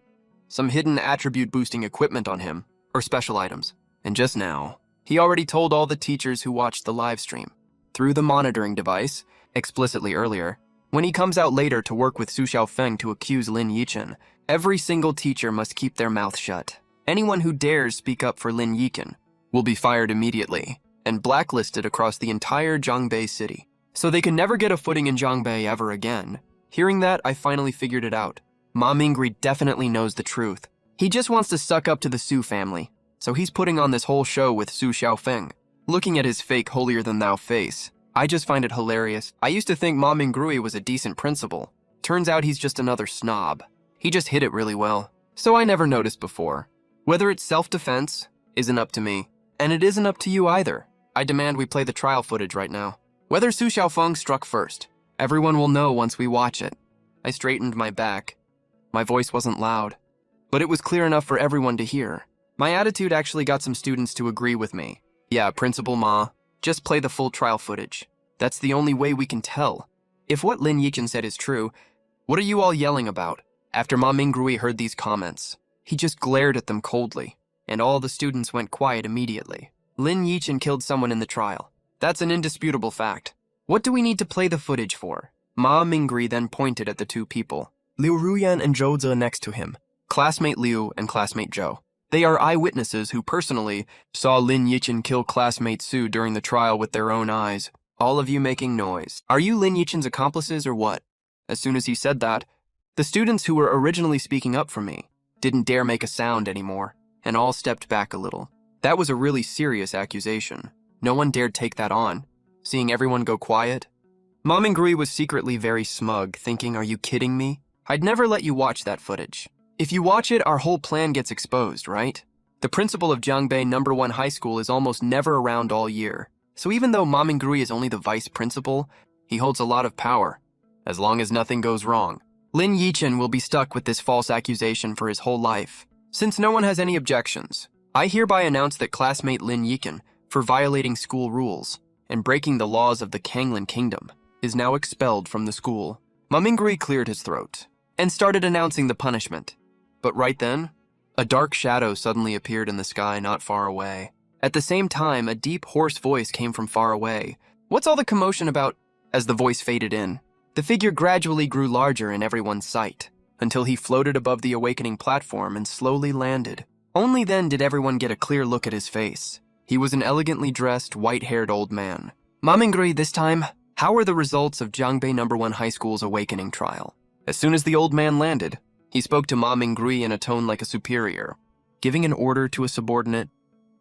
some hidden attribute-boosting equipment on him, or special items. And just now, he already told all the teachers who watched the live stream, through the monitoring device, explicitly earlier, when he comes out later to work with Su Xiaofeng to accuse Lin Yixin, every single teacher must keep their mouth shut. Anyone who dares speak up for Lin Yixin will be fired immediately and blacklisted across the entire Zhangbei city, so they can never get a footing in Zhangbei ever again. Hearing that, I finally figured it out. Ma Mingrui definitely knows the truth. He just wants to suck up to the Su family. So he's putting on this whole show with Su Xiaofeng. Looking at his fake holier-than-thou face, I just find it hilarious. I used to think Ma Mingrui was a decent principal. Turns out he's just another snob. He just hit it really well. So I never noticed before. Whether it's self-defense isn't up to me, and it isn't up to you either. I demand we play the trial footage right now. Whether Su Xiaofeng struck first, everyone will know once we watch it. I straightened my back. My voice wasn't loud, but it was clear enough for everyone to hear. My attitude actually got some students to agree with me. Yeah, Principal Ma, just play the full trial footage. That's the only way we can tell. If what Lin Yichen said is true, what are you all yelling about? After Ma Mingrui heard these comments, he just glared at them coldly, and all the students went quiet immediately. Lin Yichen killed someone in the trial. That's an indisputable fact. What do we need to play the footage for? Ma Mingrui then pointed at the two people, Liu Ruyan and Zhou Ze next to him, classmate Liu and classmate Zhou. They are eyewitnesses who personally saw Lin Yichen kill classmate Su during the trial with their own eyes. All of you making noise. Are you Lin Yichen's accomplices or what? As soon as he said that, the students who were originally speaking up for me didn't dare make a sound anymore, and all stepped back a little. That was a really serious accusation. No one dared take that on. Seeing everyone go quiet, Ma Mingrui was secretly very smug, thinking, are you kidding me? I'd never let you watch that footage. If you watch it, our whole plan gets exposed, right? The principal of Jiangbei No. 1 High School is almost never around all year. So even though Ma Mingrui is only the vice principal, he holds a lot of power, as long as nothing goes wrong. Lin Yichen will be stuck with this false accusation for his whole life. Since no one has any objections, I hereby announce that classmate Lin Yichen, for violating school rules and breaking the laws of the Kanglin Kingdom, is now expelled from the school. Ma Mingrui cleared his throat and started announcing the punishment. But right then, a dark shadow suddenly appeared in the sky not far away. At the same time, a deep, hoarse voice came from far away. What's all the commotion about? As the voice faded in, the figure gradually grew larger in everyone's sight, until he floated above the awakening platform and slowly landed. Only then did everyone get a clear look at his face. He was an elegantly dressed, white-haired old man. Ma Mingrui, this time, how are the results of Jiangbei No. 1 High School's awakening trial? As soon as the old man landed, he spoke to Ma Mingrui in a tone like a superior, giving an order to a subordinate.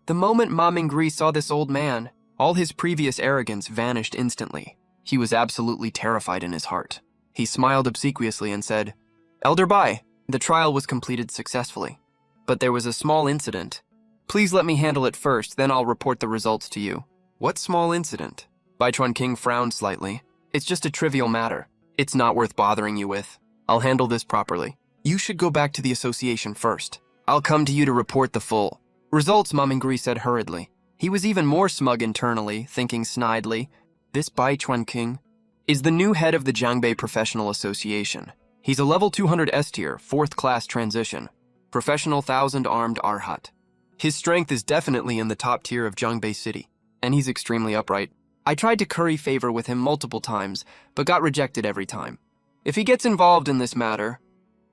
The moment Ma Mingrui saw this old man, all his previous arrogance vanished instantly. He was absolutely terrified in his heart. He smiled obsequiously and said, Elder Bai, the trial was completed successfully, but there was a small incident. Please let me handle it first, then I'll report the results to you. What small incident? Bai Chuanqing frowned slightly. It's just a trivial matter. It's not worth bothering you with. I'll handle this properly. You should go back to the association first. I'll come to you to report the full results, Ma Mingrui said hurriedly. He was even more smug internally, thinking snidely, this Bai Chuanqing is the new head of the Jiangbei Professional Association. He's a level 200 S tier, 4th class transition, professional 1,000-armed Arhat. His strength is definitely in the top tier of Jiangbei City, and he's extremely upright. I tried to curry favor with him multiple times, but got rejected every time. If he gets involved in this matter,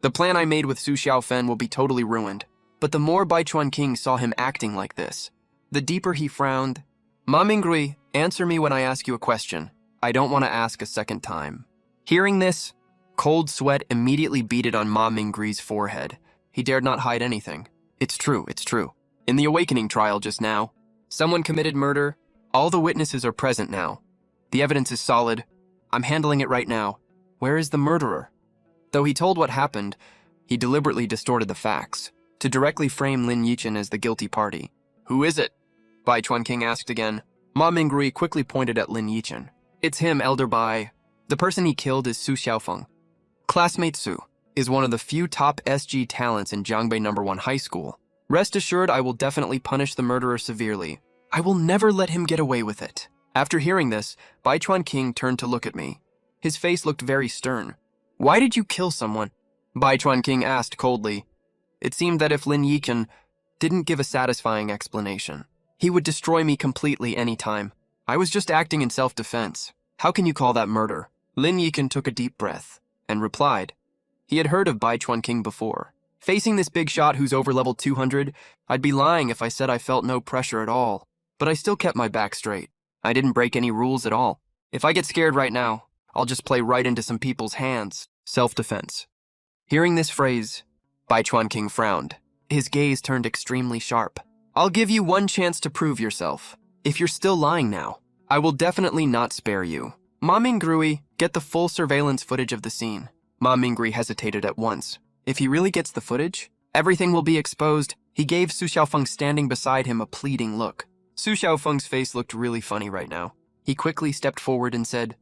the plan I made with Su Xiaofen will be totally ruined. But the more Bai Chuanqing saw him acting like this, the deeper he frowned. Ma Mingrui, answer me when I ask you a question. I don't want to ask a second time. Hearing this, cold sweat immediately beaded on Ma Mingrui's forehead. He dared not hide anything. It's true. In the awakening trial just now, someone committed murder. All the witnesses are present now. The evidence is solid. I'm handling it right now. Where is the murderer? Though he told what happened, he deliberately distorted the facts to directly frame Lin Yichen as the guilty party. Who is it? Bai Chuanqing asked again. Ma Mingrui quickly pointed at Lin Yichen. It's him, Elder Bai. The person he killed is Su Xiaofeng. Classmate Su is one of the few top SG talents in Jiangbei No. 1 High School. Rest assured, I will definitely punish the murderer severely. I will never let him get away with it. After hearing this, Bai Chuanqing turned to look at me. His face looked very stern. Why did you kill someone? Bai Chuanqing asked coldly. It seemed that if Lin Yichen didn't give a satisfying explanation, he would destroy me completely any time. I was just acting in self-defense. How can you call that murder? Lin Yichen took a deep breath and replied. He had heard of Bai Chuanqing before. Facing this big shot who's over level 200, I'd be lying if I said I felt no pressure at all. But I still kept my back straight. I didn't break any rules at all. If I get scared right now, I'll just play right into some people's hands. Self-defense. Hearing this phrase, Bai Chuanqing frowned. His gaze turned extremely sharp. I'll give you one chance to prove yourself. If you're still lying now, I will definitely not spare you. Ma Mingrui, get the full surveillance footage of the scene. Ma Mingrui hesitated at once. If he really gets the footage, everything will be exposed. He gave Su Xiaofeng standing beside him a pleading look. Su Xiaofeng's face looked really funny right now. He quickly stepped forward and said,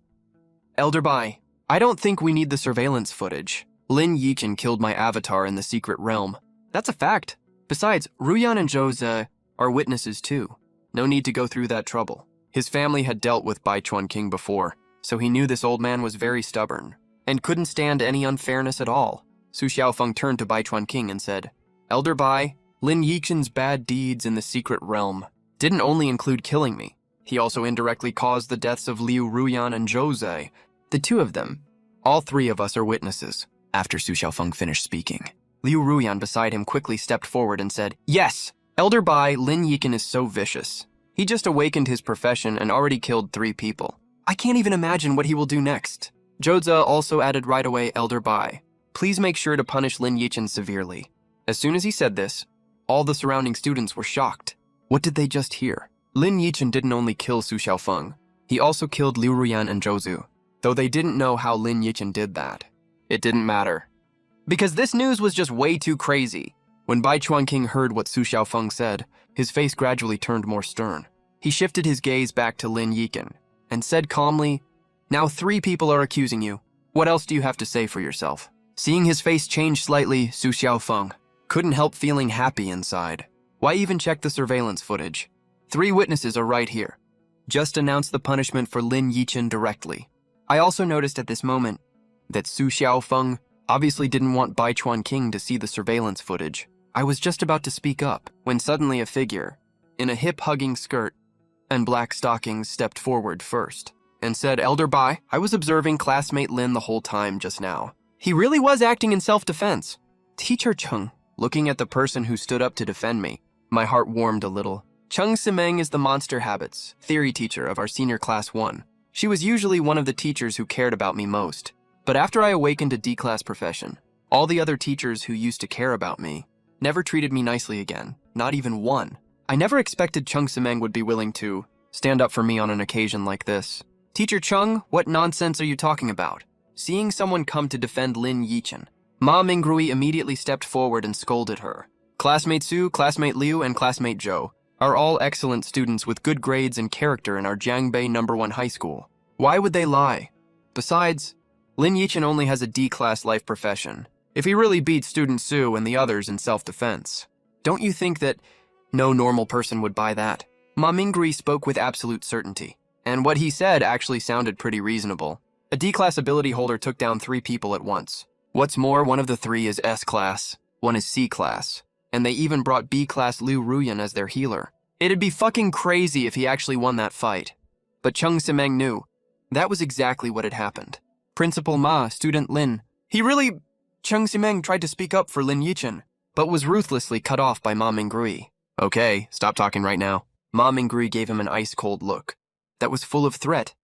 Elder Bai, I don't think we need the surveillance footage. Lin Yichen killed my avatar in the secret realm. That's a fact. Besides, Ruyan and Zhou are witnesses too. No need to go through that trouble. His family had dealt with Bai Chuanqing before, so he knew this old man was very stubborn and couldn't stand any unfairness at all. Su Xiaofeng turned to Bai Chuanqing and said, Elder Bai, Lin Yichen's bad deeds in the secret realm didn't only include killing me. He also indirectly caused the deaths of Liu Ruyan and Zhou Zai. The two of them. All three of us are witnesses. After Su Xiaofeng finished speaking, Liu Ruyan beside him quickly stepped forward and said, Yes, Elder Bai, Lin Yichen is so vicious. He just awakened his profession and already killed 3 people. I can't even imagine what he will do next. Zhou also added right away, Elder Bai, please make sure to punish Lin Yichen severely. As soon as he said this, all the surrounding students were shocked. What did they just hear? Lin Yichen didn't only kill Su Xiaofeng, he also killed Liu Ruyan and Zhou Zu. Though they didn't know how Lin Yichen did that. It didn't matter. Because this news was just way too crazy. When Bai Chuanqing heard what Su Xiaofeng said, his face gradually turned more stern. He shifted his gaze back to Lin Yichen and said calmly, Now 3 people are accusing you. What else do you have to say for yourself? Seeing his face change slightly, Su Xiaofeng couldn't help feeling happy inside. Why even check the surveillance footage? 3 witnesses are right here. Just announce the punishment for Lin Yichen directly. I also noticed at this moment that Su Xiaofeng obviously didn't want Bai Chuanqing to see the surveillance footage. I was just about to speak up when suddenly a figure in a hip-hugging skirt and black stockings stepped forward first and said, Elder Bai, I was observing classmate Lin the whole time just now. He really was acting in self-defense. Teacher Cheng, looking at the person who stood up to defend me, my heart warmed a little. Cheng Simeng is the monster habits theory teacher of our senior class 1. She was usually one of the teachers who cared about me most. But after I awakened a D-class profession, all the other teachers who used to care about me never treated me nicely again, not even one. I never expected Cheng Simeng would be willing to stand up for me on an occasion like this. Teacher Cheng, what nonsense are you talking about? Seeing someone come to defend Lin Yichen, Ma Mingrui immediately stepped forward and scolded her. Classmate Su, classmate Liu, and classmate Zhou are all excellent students with good grades and character in our Jiangbei No. 1 high school. Why would they lie? Besides, Lin Yichen only has a D-class life profession. If he really beats student Su and the others in self-defense, don't you think that no normal person would buy that? Ma Mingrui spoke with absolute certainty, and what he said actually sounded pretty reasonable. A D-class ability holder took down 3 people at once. What's more, one of the 3 is S-class, one is C-class, and they even brought B-class Liu Ruyan as their healer. It'd be fucking crazy if he actually won that fight. But Cheng Simeng knew that was exactly what had happened. Principal Ma, student Lin, Cheng Simeng tried to speak up for Lin Yichen, but was ruthlessly cut off by Ma Mingrui. Okay, stop talking right now. Ma Mingrui gave him an ice-cold look that was full of threat.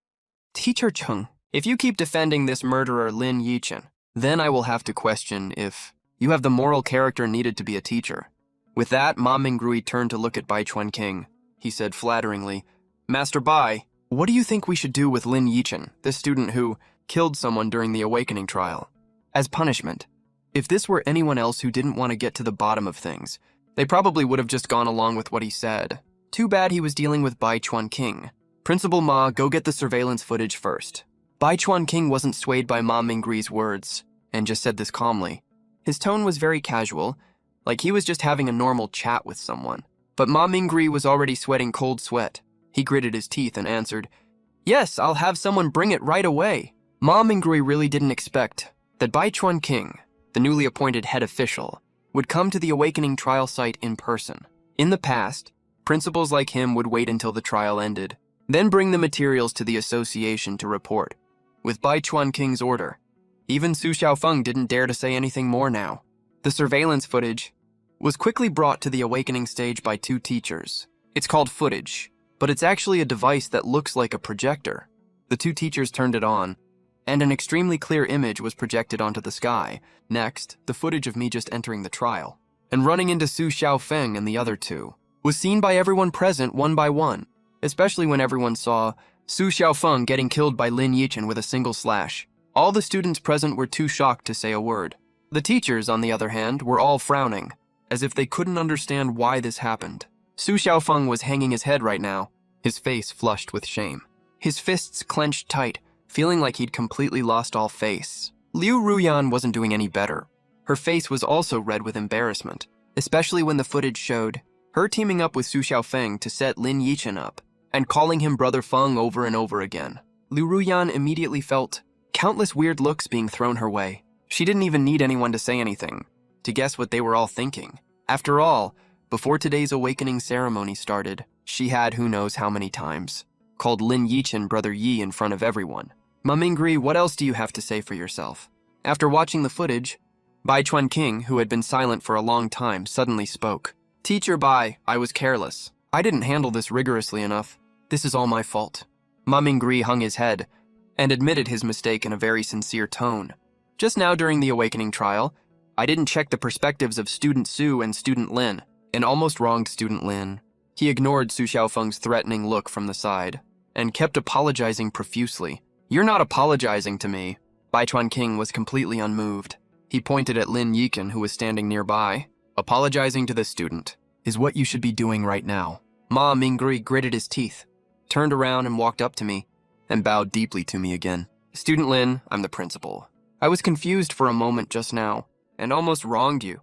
Teacher Cheng, if you keep defending this murderer Lin Yichen, then I will have to question if you have the moral character needed to be a teacher. With that, Ma Mingrui turned to look at Bai Chuanqing. He said flatteringly, Master Bai, what do you think we should do with Lin Yichen, this student who killed someone during the awakening trial? As punishment, if this were anyone else who didn't want to get to the bottom of things, they probably would have just gone along with what he said. Too bad he was dealing with Bai Chuanqing. Principal Ma, go get the surveillance footage first. Bai Chuanqing wasn't swayed by Ma Mingrui's words, and just said this calmly. His tone was very casual, like he was just having a normal chat with someone. But Ma Mingrui was already sweating cold sweat. He gritted his teeth and answered, Yes, I'll have someone bring it right away. Ma Mingrui really didn't expect that Bai Chuanqing, the newly appointed head official, would come to the awakening trial site in person. In the past, principals like him would wait until the trial ended, then bring the materials to the association to report. With Bai Chuanqing's order, even Su Xiaofeng didn't dare to say anything more now. The surveillance footage was quickly brought to the awakening stage by 2 teachers. It's called footage, but it's actually a device that looks like a projector. The 2 teachers turned it on, and an extremely clear image was projected onto the sky. Next, the footage of me just entering the trial and running into Su Xiaofeng and the other 2. was seen by everyone present one by one, especially when everyone saw Su Xiaofeng getting killed by Lin Yichen with a single slash. All the students present were too shocked to say a word. The teachers, on the other hand, were all frowning, as if they couldn't understand why this happened. Su Xiaofeng was hanging his head right now, his face flushed with shame. His fists clenched tight, feeling like he'd completely lost all face. Liu Ruyan wasn't doing any better. Her face was also red with embarrassment, especially when the footage showed her teaming up with Su Xiaofeng to set Lin Yichen up, and calling him Brother Feng over and over again. Liu Ruyan immediately felt countless weird looks being thrown her way. She didn't even need anyone to say anything, to guess what they were all thinking. After all, before today's awakening ceremony started, she had who knows how many times called Lin Yichen Brother Yi in front of everyone. Ma Mingri, what else do you have to say for yourself? After watching the footage, Bai Chuanqing, who had been silent for a long time, suddenly spoke. Teacher Bai, I was careless. I didn't handle this rigorously enough. This is all my fault. Ma Mingri hung his head and admitted his mistake in a very sincere tone. Just now during the awakening trial, I didn't check the perspectives of Student Su and Student Lin, and almost wronged Student Lin. He ignored Su Xiaofeng's threatening look from the side and kept apologizing profusely. You're not apologizing to me. Bai Chuanqing was completely unmoved. He pointed at Lin Yichen, who was standing nearby. Apologizing to the student is what you should be doing right now. Ma Mingri gritted his teeth, turned around and walked up to me, and bowed deeply to me again. Student Lin, I'm the principal. I was confused for a moment just now, and almost wronged you.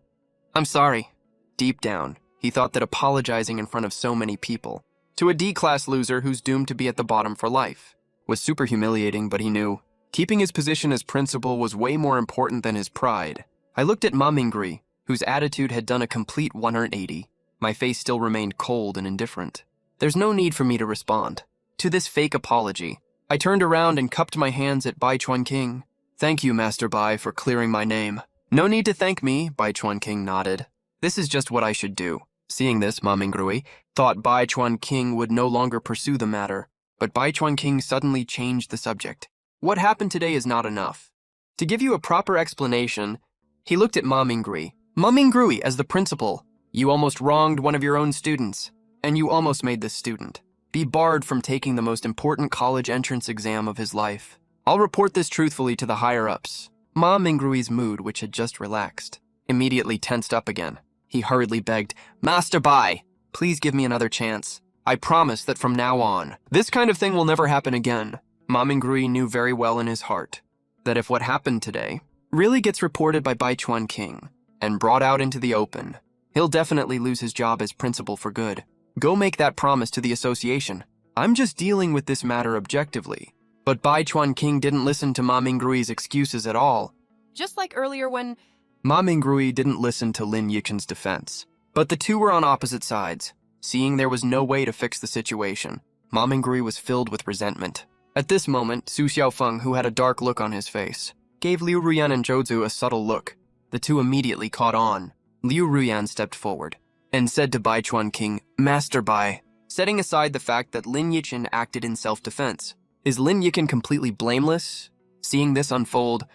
I'm sorry. Deep down, he thought that apologizing in front of so many people, to a D-class loser who's doomed to be at the bottom for life, was super humiliating, but he knew keeping his position as principal was way more important than his pride. I looked at Ma Mingri, whose attitude had done a complete 180. My face still remained cold and indifferent. There's no need for me to respond to this fake apology. I turned around and cupped my hands at Bai Chuanqing. Thank you, Master Bai, for clearing my name. No need to thank me, Bai Chuanqing nodded. This is just what I should do. Seeing this, Ma Mingri thought Bai Chuanqing would no longer pursue the matter, but Bai Chuanqing suddenly changed the subject. What happened today is not enough. To give you a proper explanation, he looked at Ma Mingri. Ma Mingri, as the principal, you almost wronged one of your own students, and you almost made this student be barred from taking the most important college entrance exam of his life. I'll report this truthfully to the higher-ups. Ma Mingrui's mood, which had just relaxed, immediately tensed up again. He hurriedly begged, Master Bai, please give me another chance. I promise that from now on, this kind of thing will never happen again. Ma Mingrui knew very well in his heart that if what happened today really gets reported by Bai Chuanqing and brought out into the open, he'll definitely lose his job as principal for good. Go make that promise to the association. I'm just dealing with this matter objectively. But Bai Chuanqing didn't listen to Ma Mingrui's excuses at all. Just like earlier when... Ma Mingrui didn't listen to Lin Yichen's defense. But the two were on opposite sides. Seeing there was no way to fix the situation, Ma Mingrui was filled with resentment. At this moment, Su Xiaofeng, who had a dark look on his face, gave Liu Ruyan and Zhouzu a subtle look. The two immediately caught on. Liu Ruyan stepped forward and said to Bai Chuanqing, Master Bai, setting aside the fact that Lin Yichen acted in self-defense, is Lin Yichen completely blameless? Seeing this unfold,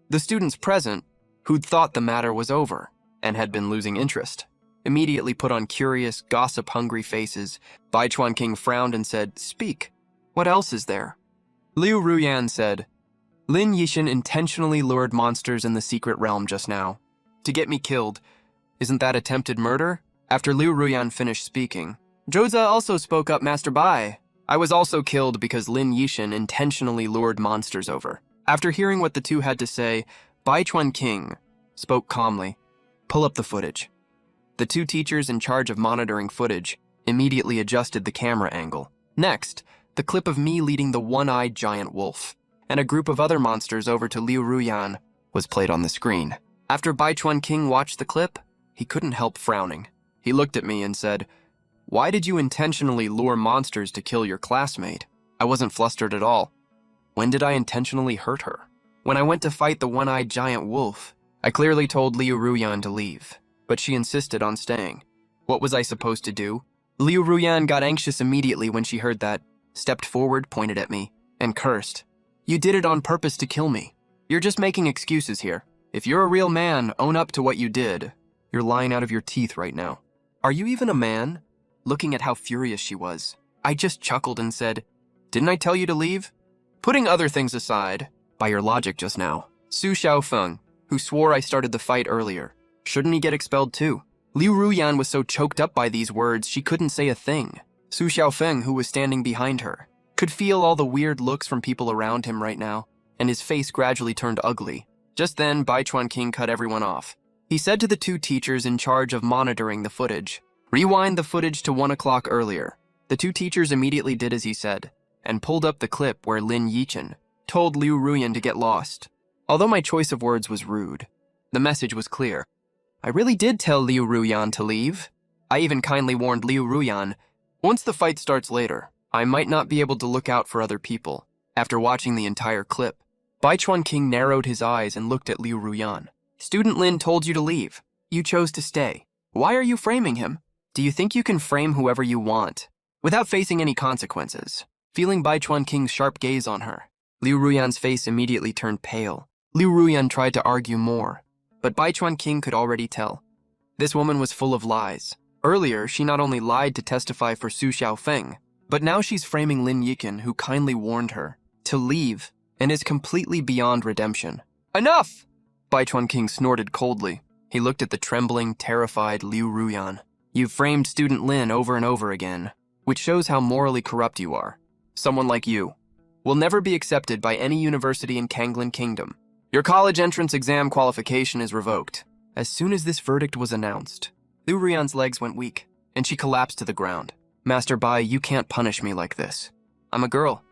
the students present, who'd thought the matter was over and had been losing interest, immediately put on curious, gossip-hungry faces. Bai Chuanqing frowned and said, Speak. What else is there? Liu Ruyan said, Lin Yichen intentionally lured monsters in the secret realm just now to get me killed. Isn't that attempted murder? After Liu Ruyan finished speaking, Zhouza also spoke up, Master Bai. I was also killed because Lin Yichen intentionally lured monsters over. After hearing what the two had to say, Bai Chuanqing spoke calmly. Pull up the footage. The two teachers in charge of monitoring footage immediately adjusted the camera angle. Next, the clip of me leading the one-eyed giant wolf and a group of other monsters over to Liu Ruyan was played on the screen. After Bai Chuanqing watched the clip, he couldn't help frowning. He looked at me and said, Why did you intentionally lure monsters to kill your classmate? I wasn't flustered at all. When did I intentionally hurt her? When I went to fight the one-eyed giant wolf, I clearly told Liu Ruyan to leave, but she insisted on staying. What was I supposed to do? Liu Ruyan got anxious immediately when she heard that, stepped forward, pointed at me, and cursed. You did it on purpose to kill me. You're just making excuses here. If you're a real man, own up to what you did. You're lying out of your teeth right now. Are you even a man? looking at how furious she was. I just chuckled and said, "Didn't I tell you to leave?" Putting other things aside, by your logic just now, Su Xiaofeng, who swore I started the fight earlier, shouldn't he get expelled too? Liu Ruyan was so choked up by these words she couldn't say a thing. Su Xiaofeng, who was standing behind her, could feel all the weird looks from people around him right now, and his face gradually turned ugly. Just then, Bai Chuanqing cut everyone off. He said to the two teachers in charge of monitoring the footage, "Rewind the footage to 1 o'clock earlier." The two teachers immediately did as he said, and pulled up the clip where Lin Yichen told Liu Ruyan to get lost. Although my choice of words was rude, the message was clear. I really did tell Liu Ruyan to leave. I even kindly warned Liu Ruyan, once the fight starts later, I might not be able to look out for other people. After watching the entire clip, Bai Chuanqing narrowed his eyes and looked at Liu Ruyan. Student Lin told you to leave. You chose to stay. Why are you framing him? Do you think you can frame whoever you want, without facing any consequences? Feeling Bai Chuanqing's sharp gaze on her, Liu Ruyan's face immediately turned pale. Liu Ruyan tried to argue more, but Bai Chuanqing could already tell. This woman was full of lies. Earlier, she not only lied to testify for Su Xiaofeng, but now she's framing Lin Yichen, who kindly warned her to leave and is completely beyond redemption. Enough! Bai Chuanqing snorted coldly. He looked at the trembling, terrified Liu Ruyan. You've framed student Lin over and over again, which shows how morally corrupt you are. Someone like you will never be accepted by any university in Kanglin Kingdom. Your college entrance exam qualification is revoked. As soon as this verdict was announced, Liu Ruyan's legs went weak, and she collapsed to the ground. Master Bai, you can't punish me like this. I'm a girl.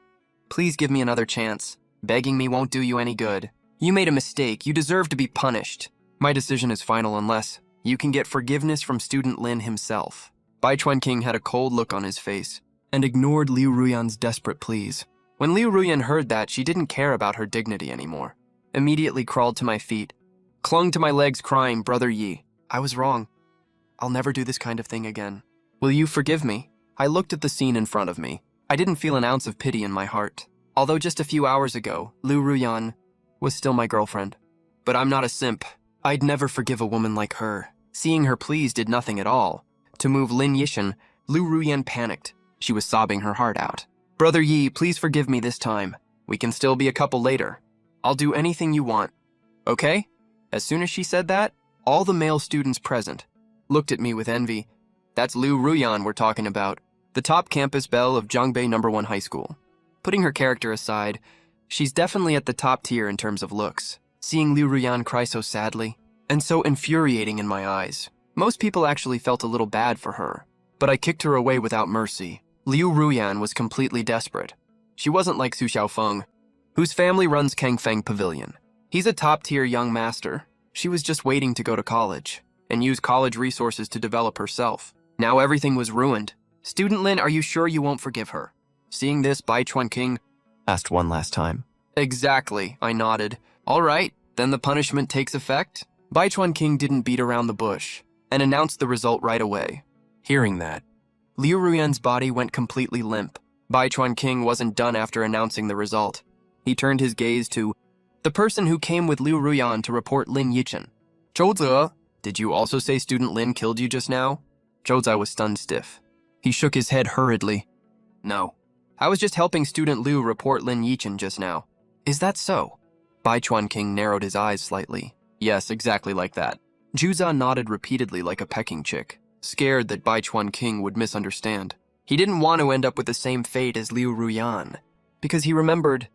Please give me another chance. Begging me won't do you any good. You made a mistake. You deserve to be punished. My decision is final unless you can get forgiveness from student Lin himself. Bai Chuanqing had a cold look on his face and ignored Liu Ruyan's desperate pleas. When Liu Ruyan heard that, she didn't care about her dignity anymore. Immediately crawled to my feet, clung to my legs crying, "Brother Yi, I was wrong. I'll never do this kind of thing again. Will you forgive me?" I looked at the scene in front of me. I didn't feel an ounce of pity in my heart. Although just a few hours ago, Liu Ruyan was still my girlfriend. But I'm not a simp. I'd never forgive a woman like her. Seeing her pleas did nothing at all. To move Lin Yichen, Liu Ruyan panicked. She was sobbing her heart out. "Brother Yi, please forgive me this time. We can still be a couple later. I'll do anything you want. Okay?" As soon as she said that, all the male students present looked at me with envy. That's Liu Ruyan we're talking about, the top campus belle of Zhongbei No. 1 High School. Putting her character aside, she's definitely at the top tier in terms of looks. Seeing Liu Ruyan cry so sadly, and so infuriating in my eyes, most people actually felt a little bad for her. But I kicked her away without mercy. Liu Ruyan was completely desperate. She wasn't like Su Xiaofeng, whose family runs Kangfeng Pavilion. He's a top-tier young master. She was just waiting to go to college and use college resources to develop herself. Now everything was ruined. Student Lin, are you sure you won't forgive her? Seeing this, Bai Chuanqing asked one last time. Exactly, I nodded. All right, then the punishment takes effect. Bai Chuanqing didn't beat around the bush and announced the result right away. Hearing that, Liu Ruyan's body went completely limp. Bai Chuanqing wasn't done after announcing the result. He turned his gaze to the person who came with Liu Ruyan to report Lin Yichen. Zhou Ze, did you also say student Lin killed you just now? Zhou Ze was stunned stiff. He shook his head hurriedly. No, I was just helping student Liu report Lin Yichen just now. Is that so? Bai Chuanqing narrowed his eyes slightly. Yes, exactly like that. Zhou Ze nodded repeatedly like a pecking chick, scared that Bai Chuanqing would misunderstand. He didn't want to end up with the same fate as Liu Ruyan, because he remembered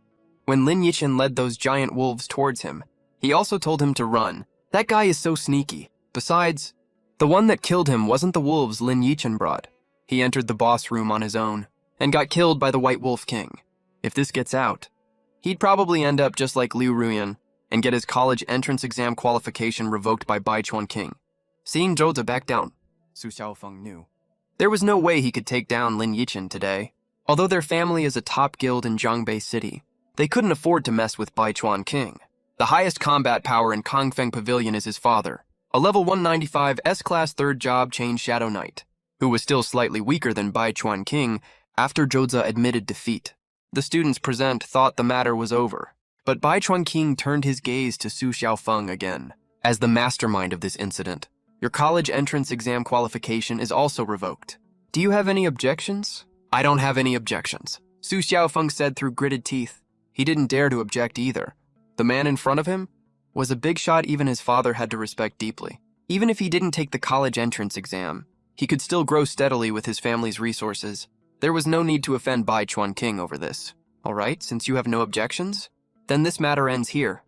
when Lin Yichen led those giant wolves towards him, he also told him to run. That guy is so sneaky. Besides, the one that killed him wasn't the wolves Lin Yichen brought. He entered the boss room on his own and got killed by the White Wolf King. If this gets out, he'd probably end up just like Liu Ruyan and get his college entrance exam qualification revoked by Bai Chuanqing. Seeing Zhou Ze back down, Su Xiaofeng knew there was no way he could take down Lin Yichen today. Although their family is a top guild in Zhongbei City, they couldn't afford to mess with Bai Chuanqing. The highest combat power in Kangfeng Pavilion is his father, a level 195 S-Class 3rd Job Chain Shadow Knight, who was still slightly weaker than Bai Chuanqing after Zhou Ze admitted defeat. The students present thought the matter was over, but Bai Chuanqing turned his gaze to Su Xiaofeng again. As the mastermind of this incident, your college entrance exam qualification is also revoked. Do you have any objections? I don't have any objections, Su Xiaofeng said through gritted teeth. He didn't dare to object either. The man in front of him was a big shot even his father had to respect deeply. Even if he didn't take the college entrance exam, he could still grow steadily with his family's resources. There was no need to offend Bai Chuanqing over this. All right, since you have no objections, then this matter ends here,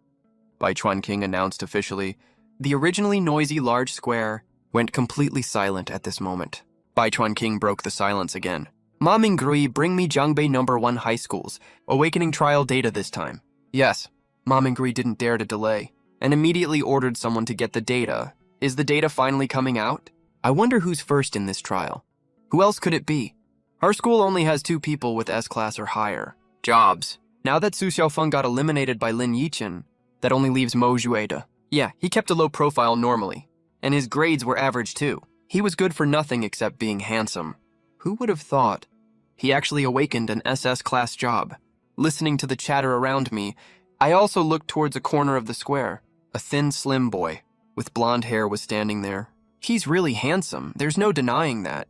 Bai Chuanqing announced officially. The originally noisy large square went completely silent at this moment. Bai Chuanqing broke the silence again. Ma Minggui, bring me Jiangbei No. 1 high school's awakening trial data this time. Yes, Ma Minggui didn't dare to delay, and immediately ordered someone to get the data. Is the data finally coming out? I wonder who's first in this trial. Who else could it be? Our school only has 2 people with S-class or higher jobs. Now that Su Xiaofeng got eliminated by Lin Yichen, that only leaves Mo Jueda. Yeah, he kept a low profile normally, and his grades were average too. He was good for nothing except being handsome. Who would have thought? He actually awakened an SS class job. Listening to the chatter around me, I also looked towards a corner of the square. A thin, slim boy with blonde hair was standing there. He's really handsome, there's no denying that.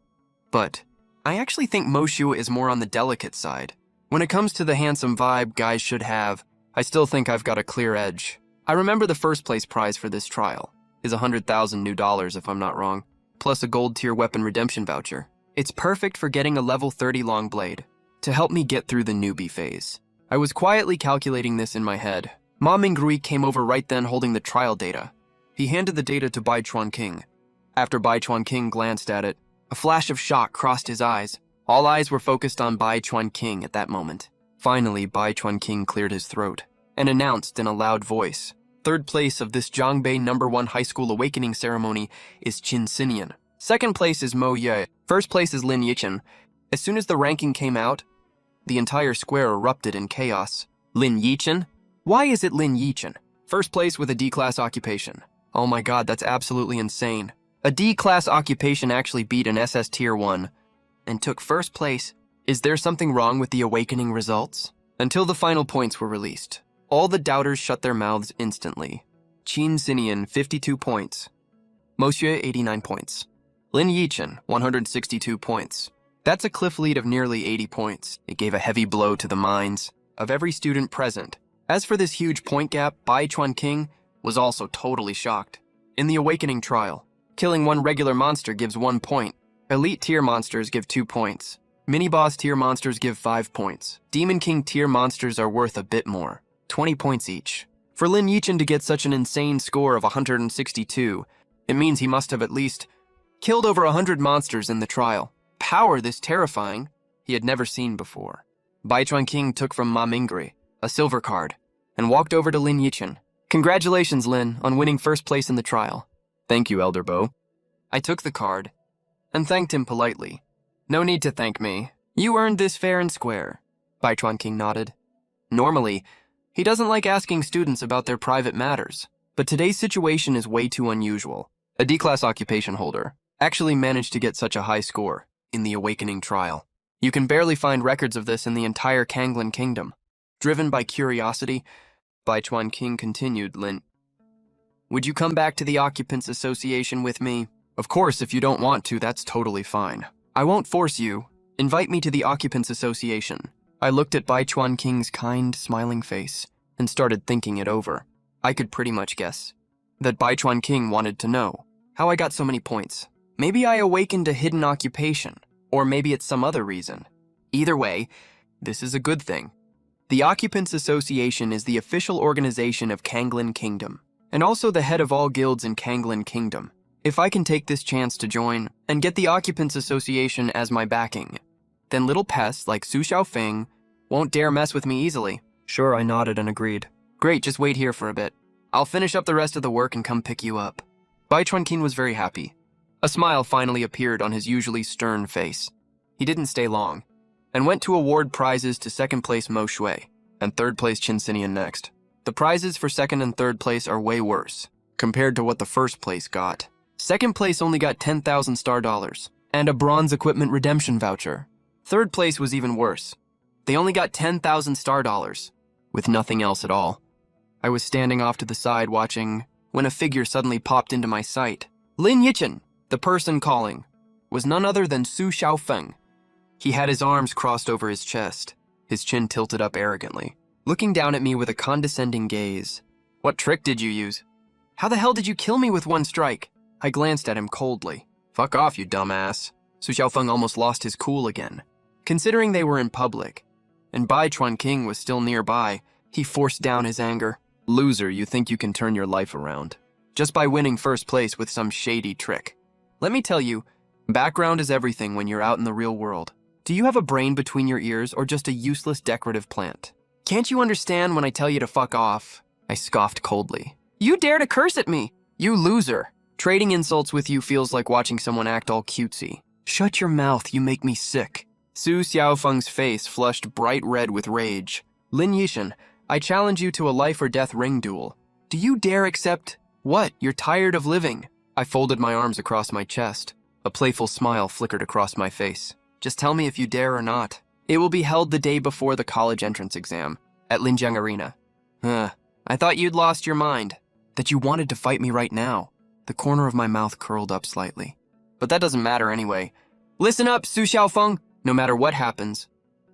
But I actually think Mo Xue is more on the delicate side. When it comes to the handsome vibe guys should have, I still think I've got a clear edge. I remember the first place prize for this trial is $100,000 new if I'm not wrong, plus a gold tier weapon redemption voucher. It's perfect for getting a level 30 long blade to help me get through the newbie phase. I was quietly calculating this in my head. Ma Minggui came over right then holding the trial data. He handed the data to Bai Chuanqing. After Bai Chuanqing glanced at it, a flash of shock crossed his eyes. All eyes were focused on Bai Chuanqing at that moment. Finally, Bai Chuanqing cleared his throat and announced in a loud voice, "Third place of this Jiangbei No. 1 high school awakening ceremony is Qin Xinian. Second place is Mo Ye. First place is Lin Yichen." As soon as the ranking came out, the entire square erupted in chaos. Lin Yichen? Why is it Lin Yichen? First place with a D-class occupation. Oh my god, that's absolutely insane. A D-class occupation actually beat an SS Tier 1 and took first place. Is there something wrong with the awakening results? Until the final points were released, all the doubters shut their mouths instantly. Qin Xinian, 52 points. Mo Xue, 89 points. Lin Yichen, 162 points. That's a cliff lead of nearly 80 points. It gave a heavy blow to the minds of every student present. As for this huge point gap, Bai Chuanqing was also totally shocked. In the awakening trial, killing one regular monster gives 1 point. Elite tier monsters give 2 points. Mini-boss tier monsters give 5 points. Demon King tier monsters are worth a bit more, 20 points each. For Lin Yichen to get such an insane score of 162, it means he must have at least killed over 100 monsters in the trial. Power this terrifying he had never seen before. Bai Chuanqing took from Ma Minggui a silver card and walked over to Lin Yichen. "Congratulations, Lin, on winning first place in the trial." "Thank you, Elder Bo." I took the card and thanked him politely. "No need to thank me. You earned this fair and square." Bai Chuanqing nodded. Normally, he doesn't like asking students about their private matters, but today's situation is way too unusual. A D-class occupation holder actually managed to get such a high score in the awakening trial. You can barely find records of this in the entire Kanglan Kingdom. Driven by curiosity, Bai Chuanqing continued, "Lin, would you come back to the Occupants Association with me? Of course, if you don't want to, that's totally fine. I won't force you. Invite me to the Occupants Association." I looked at Bai Chuanqing's kind, smiling face and started thinking it over. I could pretty much guess that Bai Chuanqing wanted to know how I got so many points. Maybe I awakened a hidden occupation, or maybe it's some other reason. Either way, this is a good thing. The Occupants Association is the official organization of Kanglan Kingdom, and also the head of all guilds in Kanglan Kingdom. If I can take this chance to join and get the Occupants Association as my backing, then little pests like Su Xiaofeng won't dare mess with me easily. Sure, I nodded and agreed. Great, just wait here for a bit. I'll finish up the rest of the work and come pick you up. Bai Chuanqing was very happy. A smile finally appeared on his usually stern face. He didn't stay long, and went to award prizes to second place Mo Xue, and third place Qin Xinian next. The prizes for second and third place are way worse, compared to what the first place got. Second place only got 10,000 star dollars, and a bronze equipment redemption voucher. Third place was even worse. They only got 10,000 star dollars, with nothing else at all. I was standing off to the side watching when a figure suddenly popped into my sight. Lin Yichen, the person calling. was none other than Su Xiaofeng. He had his arms crossed over his chest, his chin tilted up arrogantly, looking down at me with a condescending gaze. "What trick did you use? How the hell did you kill me with one strike?" I glanced at him coldly. "Fuck off, you dumbass." Su Xiaofeng almost lost his cool again. Considering they were in public, and Bai Chuanqing was still nearby, he forced down his anger. "Loser, you think you can turn your life around just by winning first place with some shady trick. Let me tell you, background is everything when you're out in the real world. Do you have a brain between your ears or just a useless decorative plant? Can't you understand when I tell you to fuck off?" I scoffed coldly. "You dare to curse at me? You loser. Trading insults with you feels like watching someone act all cutesy. Shut your mouth, you make me sick." Su Xiaofeng's face flushed bright red with rage. "Lin Yixin, I challenge you to a life or death ring duel. Do you dare accept? What, you're tired of living?" I folded my arms across my chest. A playful smile flickered across my face. "Just tell me if you dare or not. It will be held the day before the college entrance exam at Linjiang Arena." I thought you'd lost your mind, that you wanted to fight me right now." The corner of my mouth curled up slightly. "But that doesn't matter anyway. Listen up, Su Xiaofeng. No matter what happens,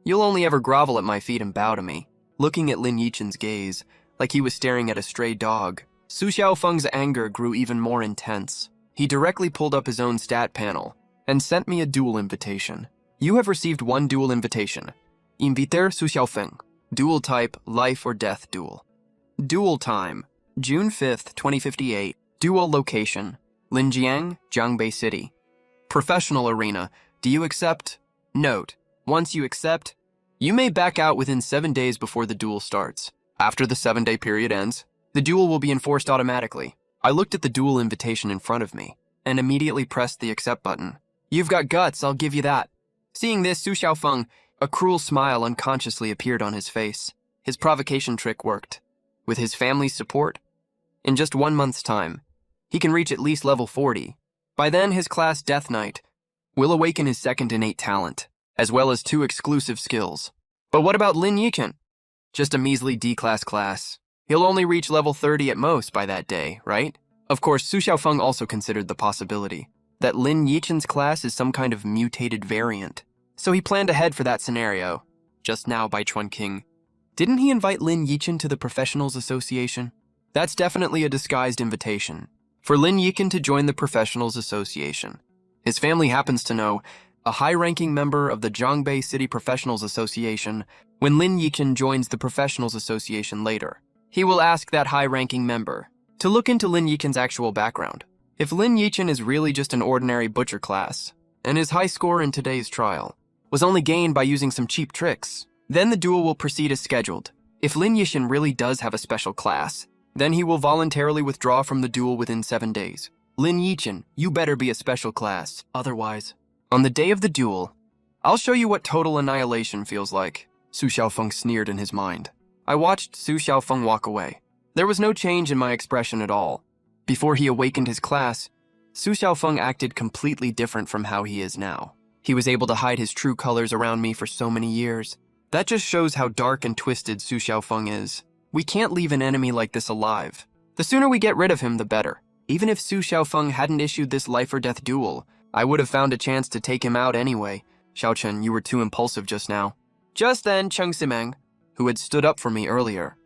you'll only ever grovel at my feet and bow to me." Looking at Lin Yixin's gaze, like he was staring at a stray dog, Su Xiaofeng's anger grew even more intense. He directly pulled up his own stat panel and sent me a duel invitation. "You have received one duel invitation. Inviter Su Xiaofeng. Duel type, life or death duel. Duel time, June 5th, 2058. Duel location, Linjiang, Jiangbei City. Professional arena. Do you accept? Note, once you accept, you may back out within 7 days before the duel starts. After the 7-day period ends, the duel will be enforced automatically." I looked at the duel invitation in front of me and immediately pressed the accept button. "You've got guts, I'll give you that." Seeing this, Su Xiaofeng, a cruel smile unconsciously appeared on his face. His provocation trick worked. With his family's support, in just 1 month's time, he can reach at least level 40. By then, his class Death Knight will awaken his second innate talent, as well as 2 exclusive skills. But what about Lin Yixin? Just a measly D-class class. He'll only reach level 30 at most by that day, right? Of course, Su Xiaofeng also considered the possibility that Lin Yixin's class is some kind of mutated variant. So he planned ahead for that scenario. Just now, Bai Chuanqing, didn't he invite Lin Yixin to the Professionals Association? That's definitely a disguised invitation for Lin Yixin to join the Professionals Association. His family happens to know a high-ranking member of the Jiangbei City Professionals Association. When Lin Yixin joins the Professionals Association later, he will ask that high-ranking member to look into Lin Yixin's actual background. If Lin Yixin is really just an ordinary butcher class, and his high score in today's trial was only gained by using some cheap tricks, then the duel will proceed as scheduled. If Lin Yixin really does have a special class, then he will voluntarily withdraw from the duel within 7 days. Lin Yixin, you better be a special class, otherwise. On the day of the duel, I'll show you what total annihilation feels like. Su Xiaofeng sneered in his mind. I watched Su Xiaofeng walk away. There was no change in my expression at all. Before he awakened his class, Su Xiaofeng acted completely different from how he is now. He was able to hide his true colors around me for so many years. That just shows how dark and twisted Su Xiaofeng is. We can't leave an enemy like this alive. The sooner we get rid of him, the better. Even if Su Xiaofeng hadn't issued this life or death duel, I would have found a chance to take him out anyway. Xiaochen, you were too impulsive just now. Just then, Cheng Simeng, who had stood up for me earlier,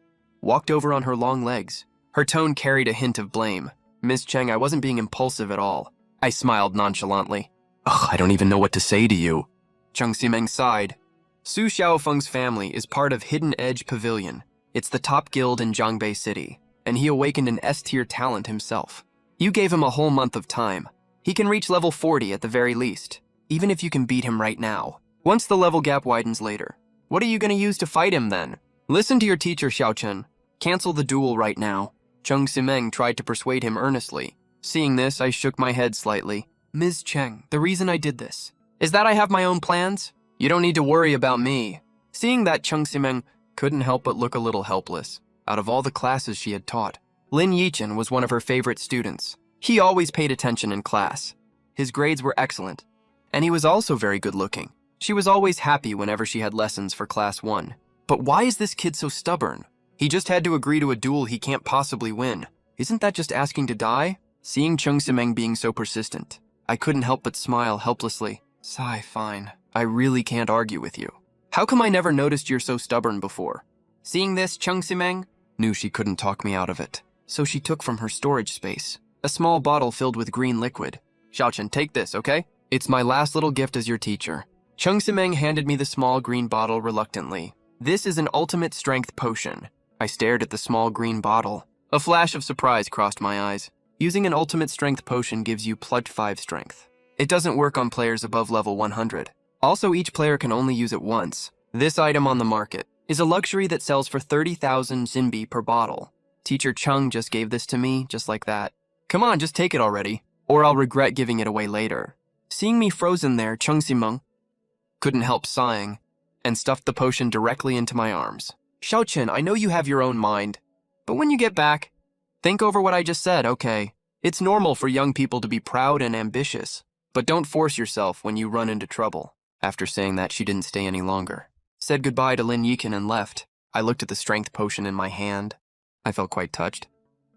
walked over on her long legs. Her tone carried a hint of blame. Miss Cheng, I wasn't being impulsive at all. I smiled nonchalantly. Ugh, I don't even know what to say to you. Cheng Simeng sighed. Su Xiaofeng's family is part of Hidden Edge Pavilion. It's the top guild in Jiangbei City, and he awakened an S-tier talent himself. You gave him a whole month of time. He can reach level 40 at the very least, even if you can beat him right now. Once the level gap widens later, what are you going to use to fight him then? Listen to your teacher, Xiaochen. Cancel the duel right now. Cheng Simeng tried to persuade him earnestly. Seeing this, I shook my head slightly. Ms. Cheng, the reason I did this is that I have my own plans. You don't need to worry about me. Seeing that, Cheng Simeng couldn't help but look a little helpless. Out of all the classes she had taught, Lin Yixin was one of her favorite students. He always paid attention in class. His grades were excellent, and he was also very good looking. She was always happy whenever she had lessons for class 1. But why is this kid so stubborn? He just had to agree to a duel he can't possibly win. Isn't that just asking to die? Seeing Cheng Simeng being so persistent, I couldn't help but smile helplessly. Sigh, fine. I really can't argue with you. How come I never noticed you're so stubborn before? Seeing this, Chung Simeng knew she couldn't talk me out of it. So she took from her storage space a small bottle filled with green liquid. Xiaochen, take this, okay? It's my last little gift as your teacher. Chung Simeng handed me the small green bottle reluctantly. This is an ultimate strength potion. I stared at the small green bottle. A flash of surprise crossed my eyes. Using an ultimate strength potion gives you +5 strength. It doesn't work on players above level 100. Also, each player can only use it once. This item on the market is a luxury that sells for 30,000 Xinbi per bottle. Teacher Chung just gave this to me, just like that. Come on, just take it already, or I'll regret giving it away later. Seeing me frozen there, Chung Simeng couldn't help sighing and stuffed the potion directly into my arms. Xiaochen, I know you have your own mind, but when you get back, think over what I just said, okay? It's normal for young people to be proud and ambitious, but don't force yourself when you run into trouble. After saying that, she didn't stay any longer. Said goodbye to Lin Yichen and left. I looked at the strength potion in my hand. I felt quite touched.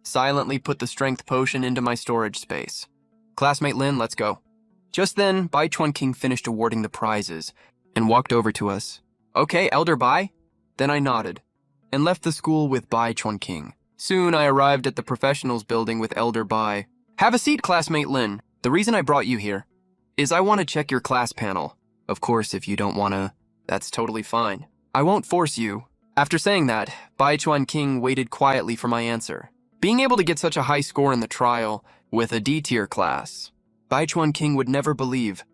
Silently put the strength potion into my storage space. Classmate Lin, let's go. Just then, Bai Chuanqing finished awarding the prizes and walked over to us. Okay, Elder Bai? Then I nodded and left the school with Bai Chuanqing. Soon I arrived at the professionals building with Elder Bai. Have a seat, Classmate Lin. The reason I brought you here is I want to check your class panel. Of course, if you don't want to, that's totally fine. I won't force you. After saying that, Bai Chuanqing waited quietly for my answer. Being able to get such a high score in the trial with a D-tier class, Bai Chuanqing would never believe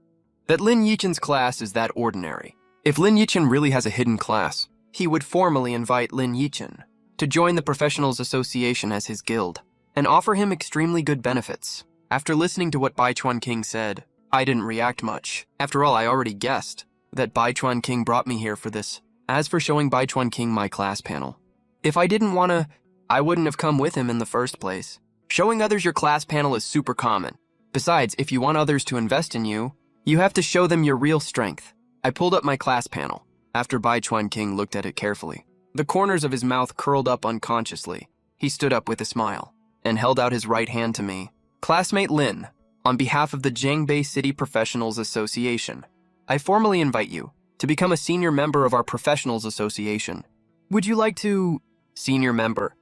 that Lin Yichen's class is that ordinary. If Lin Yichen really has a hidden class, he would formally invite Lin Yichen to join the Professionals Association as his guild and offer him extremely good benefits. After listening to what Bai Chuanqing said, I didn't react much. After all, I already guessed that Bai Chuanqing brought me here for this. As for showing Bai Chuanqing my class panel, if I didn't want to, I wouldn't have come with him in the first place. Showing others your class panel is super common. Besides, if you want others to invest in you, you have to show them your real strength. I pulled up my class panel after Bai Chuanqing looked at it carefully. The corners of his mouth curled up unconsciously. He stood up with a smile and held out his right hand to me. Classmate Lin, on behalf of the Jiangbei City Professionals Association, I formally invite you to become a senior member of our Professionals Association. Would you like to... Senior member.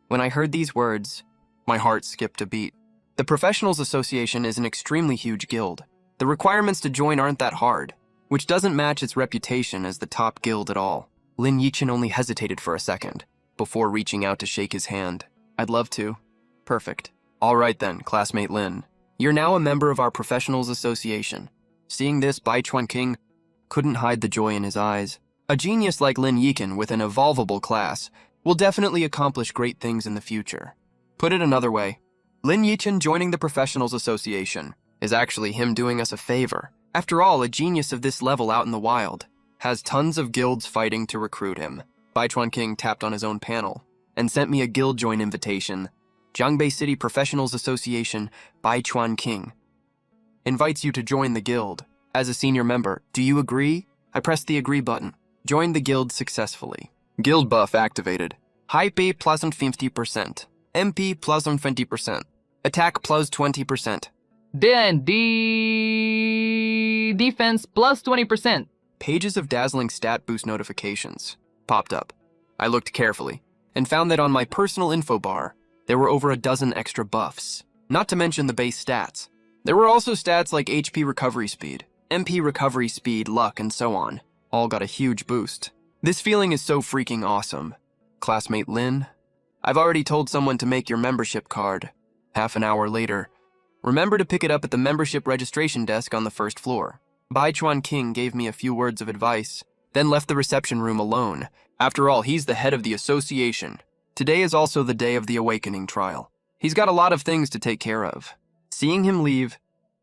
When I heard these words, my heart skipped a beat. The Professionals Association is an extremely huge guild. The requirements to join aren't that hard, which doesn't match its reputation as the top guild at all. Lin Yichen only hesitated for a second before reaching out to shake his hand. I'd love to. Perfect. All right then, Classmate Lin. You're now a member of our Professionals Association. Seeing this, Bai Chuanqing couldn't hide the joy in his eyes. A genius like Lin Yichen with an evolvable class will definitely accomplish great things in the future. Put it another way, Lin Yichen joining the Professionals Association is actually him doing us a favor. After all, a genius of this level out in the wild has tons of guilds fighting to recruit him. Bai Chuanqing tapped on his own panel and sent me a guild join invitation. Jiangbei City Professionals Association, Bai Chuanqing invites you to join the guild. As a senior member, do you agree? I pressed the agree button. Joined the guild successfully. Guild buff activated. High pay plus 50%. MP plus 20%. Attack plus 20%. D defense plus 20%. Pages of dazzling stat boost notifications popped up. I looked carefully and found that on my personal info bar, there were over a dozen extra buffs, not to mention the base stats. There were also stats like HP recovery speed, MP recovery speed, luck, and so on. All got a huge boost. This feeling is so freaking awesome. Classmate Lin, I've already told someone to make your membership card. Half an hour later, remember to pick it up at the membership registration desk on the first floor. Bai Chuanqing gave me a few words of advice, then left the reception room alone. After all, he's the head of the association. Today is also the day of the awakening trial. He's got a lot of things to take care of. Seeing him leave,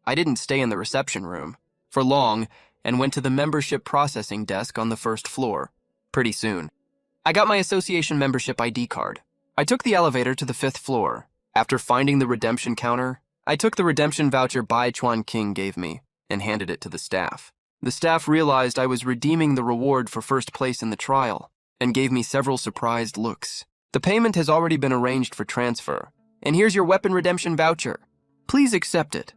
I didn't stay in the reception room for long and went to the membership processing desk on the first floor. Pretty soon, I got my association membership ID card. I took the elevator to the 5th floor. After finding the redemption counter, I took the redemption voucher Bai Chuanqing gave me and handed it to the staff. The staff realized I was redeeming the reward for first place in the trial and gave me several surprised looks. The payment has already been arranged for transfer, and here's your weapon redemption voucher. Please accept it.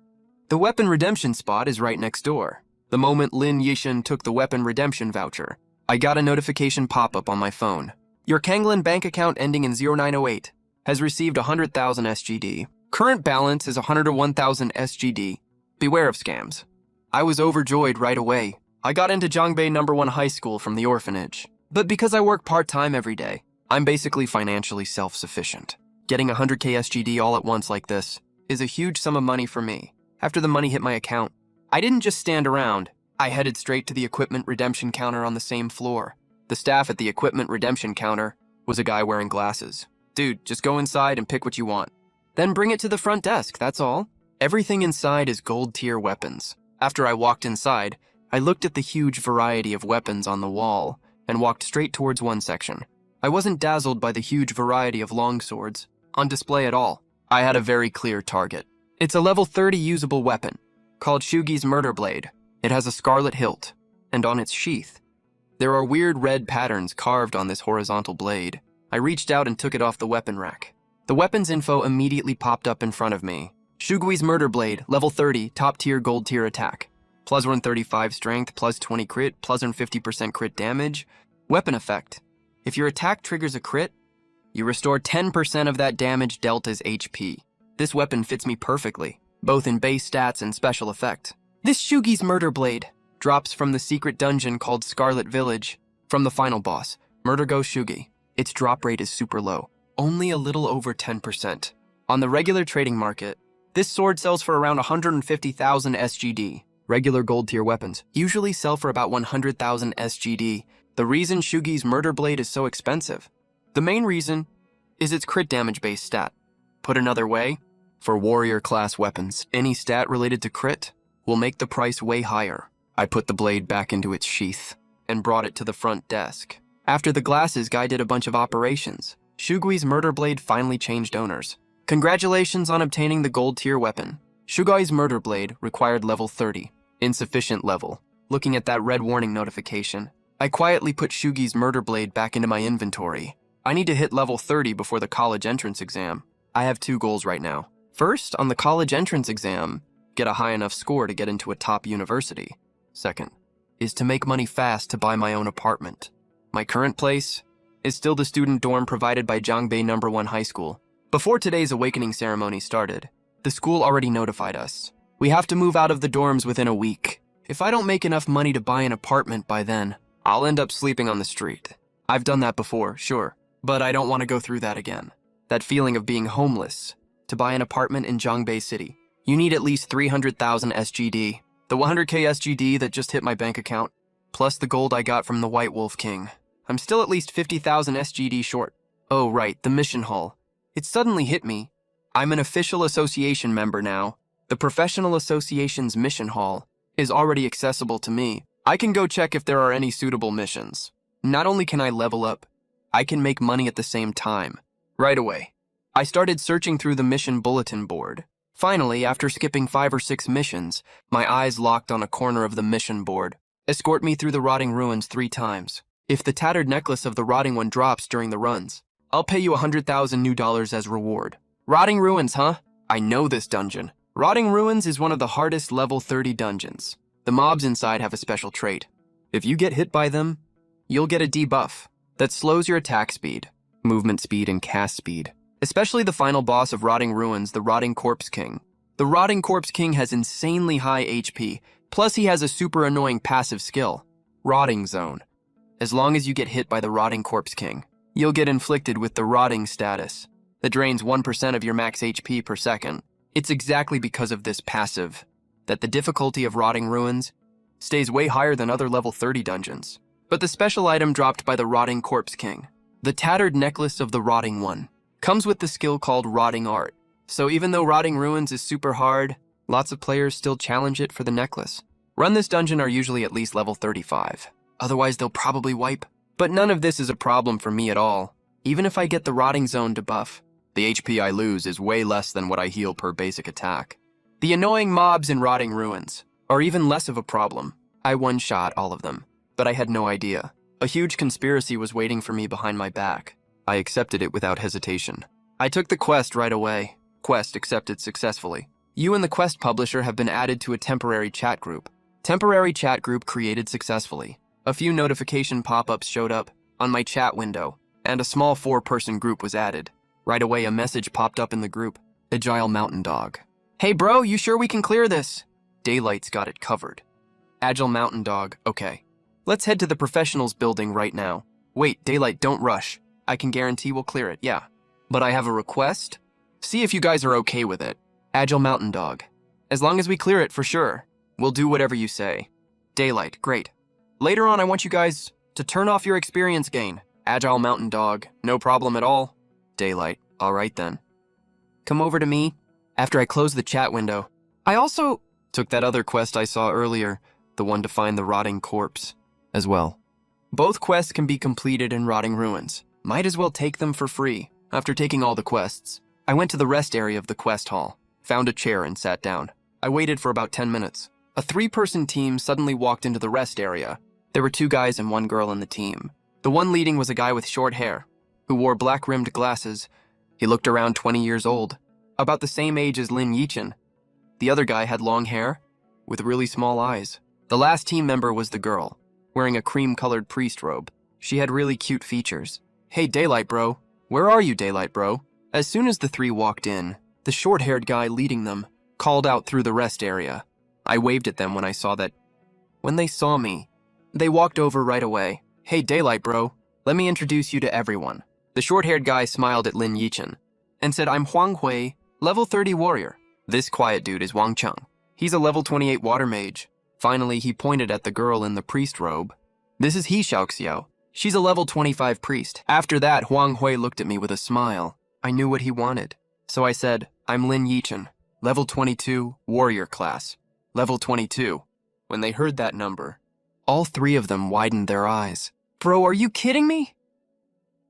The weapon redemption spot is right next door. The moment Lin Yishan took the weapon redemption voucher, I got a notification pop-up on my phone. Your Kanglin bank account ending in 0908 has received 100,000 SGD. Current balance is 101,000 SGD. Beware of scams. I was overjoyed right away. I got into Zhongbei No. 1 high school from the orphanage. But because I work part-time every day, I'm basically financially self-sufficient. Getting 100k SGD all at once like this is a huge sum of money for me. After the money hit my account, I didn't just stand around. I headed straight to the equipment redemption counter on the same floor. The staff at the equipment redemption counter was a guy wearing glasses. Dude, just go inside and pick what you want. Then bring it to the front desk, that's all. Everything inside is gold-tier weapons. After I walked inside, I looked at the huge variety of weapons on the wall and walked straight towards one section. I wasn't dazzled by the huge variety of longswords on display at all. I had a very clear target. It's a level 30 usable weapon called Shugi's Murder Blade. It has a scarlet hilt, and on its sheath, there are weird red patterns carved on this horizontal blade. I reached out and took it off the weapon rack. The weapon's info immediately popped up in front of me. Shugi's Murder Blade, level 30, top-tier gold-tier attack. Plus 135 strength, plus 20 crit, plus 50% crit damage. Weapon effect. If your attack triggers a crit, you restore 10% of that damage dealt as HP. This weapon fits me perfectly, both in base stats and special effect. This Shugi's Murder Blade drops from the secret dungeon called Scarlet Village, from the final boss, Murder Go Shugi. Its drop rate is super low, only a little over 10%. On the regular trading market, this sword sells for around 150,000 SGD. Regular gold-tier weapons usually sell for about 100,000 SGD. The reason Shugi's Murder Blade is so expensive, the main reason, is its crit damage-based stat. Put another way, for warrior-class weapons, any stat related to crit will make the price way higher. I put the blade back into its sheath and brought it to the front desk. After the glasses guy did a bunch of operations, Shugi's Murder Blade finally changed owners. Congratulations on obtaining the gold-tier weapon. Shugi's Murder Blade required level 30. Insufficient level. Looking at that red warning notification, I quietly put Shugi's Murder Blade back into my inventory. I need to hit level 30 before the college entrance exam. I have 2 goals right now. First, on the college entrance exam, get a high enough score to get into a top university. Second, is to make money fast to buy my own apartment. My current place is still the student dorm provided by Zhongbei No. 1 High School. Before today's awakening ceremony started, the school already notified us. We have to move out of the dorms within a week. If I don't make enough money to buy an apartment by then, I'll end up sleeping on the street. I've done that before, sure, but I don't want to go through that again. That feeling of being homeless. To buy an apartment in Zhongbei City, you need at least 300,000 SGD. The 100k SGD that just hit my bank account, plus the gold I got from the White Wolf King. I'm still at least 50,000 SGD short. Oh right, the mission hall. It suddenly hit me. I'm an official association member now. The professional association's mission hall is already accessible to me. I can go check if there are any suitable missions. Not only can I level up, I can make money at the same time. Right away, I started searching through the mission bulletin board. Finally, after skipping 5 or 6 missions, my eyes locked on a corner of the mission board. Escort me through the rotting ruins 3 times. If the tattered necklace of the rotting one drops during the runs, I'll pay you 100,000 new dollars as reward. Rotting ruins, huh? I know this dungeon. Rotting ruins is one of the hardest level 30 dungeons. The mobs inside have a special trait. If you get hit by them, you'll get a debuff that slows your attack speed, movement speed, and cast speed. Especially the final boss of Rotting Ruins, the Rotting Corpse King. The Rotting Corpse King has insanely high HP, plus he has a super annoying passive skill, Rotting Zone. As long as you get hit by the Rotting Corpse King, you'll get inflicted with the Rotting status that drains 1% of your max HP per second. It's exactly because of this passive that the difficulty of Rotting Ruins stays way higher than other level 30 dungeons. But the special item dropped by the Rotting Corpse King, the Tattered Necklace of the Rotting One, comes with the skill called Rotting Art. So even though Rotting Ruins is super hard, lots of players still challenge it for the necklace. Run this dungeon are usually at least level 35. Otherwise they'll probably wipe. But none of this is a problem for me at all. Even if I get the Rotting Zone debuff, the HP I lose is way less than what I heal per basic attack. The annoying mobs in Rotting Ruins are even less of a problem. I one-shot all of them, but I had no idea. A huge conspiracy was waiting for me behind my back. I accepted it without hesitation. I took the quest right away. Quest accepted successfully. You and the quest publisher have been added to a temporary chat group. Temporary chat group created successfully. A few notification pop-ups showed up on my chat window, and a small 4-person group was added. Right away, a message popped up in the group. Agile Mountain Dog. Hey bro, you sure we can clear this? Daylight's got it covered. Agile Mountain Dog, okay. Let's head to the professionals building right now. Wait, Daylight, don't rush. I can guarantee we'll clear it, yeah. But I have a request? See if you guys are okay with it. Agile Mountain Dog. As long as we clear it, for sure. We'll do whatever you say. Daylight, great. Later on, I want you guys to turn off your experience gain. Agile Mountain Dog, no problem at all. Daylight, all right then. Come over to me. After I close the chat window, I also took that other quest I saw earlier, the one to find the rotting corpse, as well. Both quests can be completed in rotting ruins. Might as well take them for free. After taking all the quests, I went to the rest area of the quest hall, found a chair and sat down. I waited for about 10 minutes. A 3-person team suddenly walked into the rest area. There were 2 guys and 1 girl in the team. The one leading was a guy with short hair, who wore black-rimmed glasses. He looked around 20 years old, about the same age as Lin Yichin. The other guy had long hair, with really small eyes. The last team member was the girl, wearing a cream-colored priest robe. She had really cute features. Hey, Daylight bro. Where are you, Daylight bro? As soon as the 3 walked in, the short-haired guy leading them called out through the rest area. I waved at them when I saw that. When they saw me, they walked over right away. Hey, Daylight bro, let me introduce you to everyone. The short-haired guy smiled at Lin Yichin and said, I'm Huang Hui, level 30 warrior. This quiet dude is Wang Cheng. He's a level 28 water mage. Finally, he pointed at the girl in the priest robe. This is He Xiaoxiao. She's a level 25 priest. After that, Huang Hui looked at me with a smile. I knew what he wanted. So I said, I'm Lin Yichin, level 22, warrior class. Level 22. When they heard that number, all 3 of them widened their eyes. Bro, are you kidding me?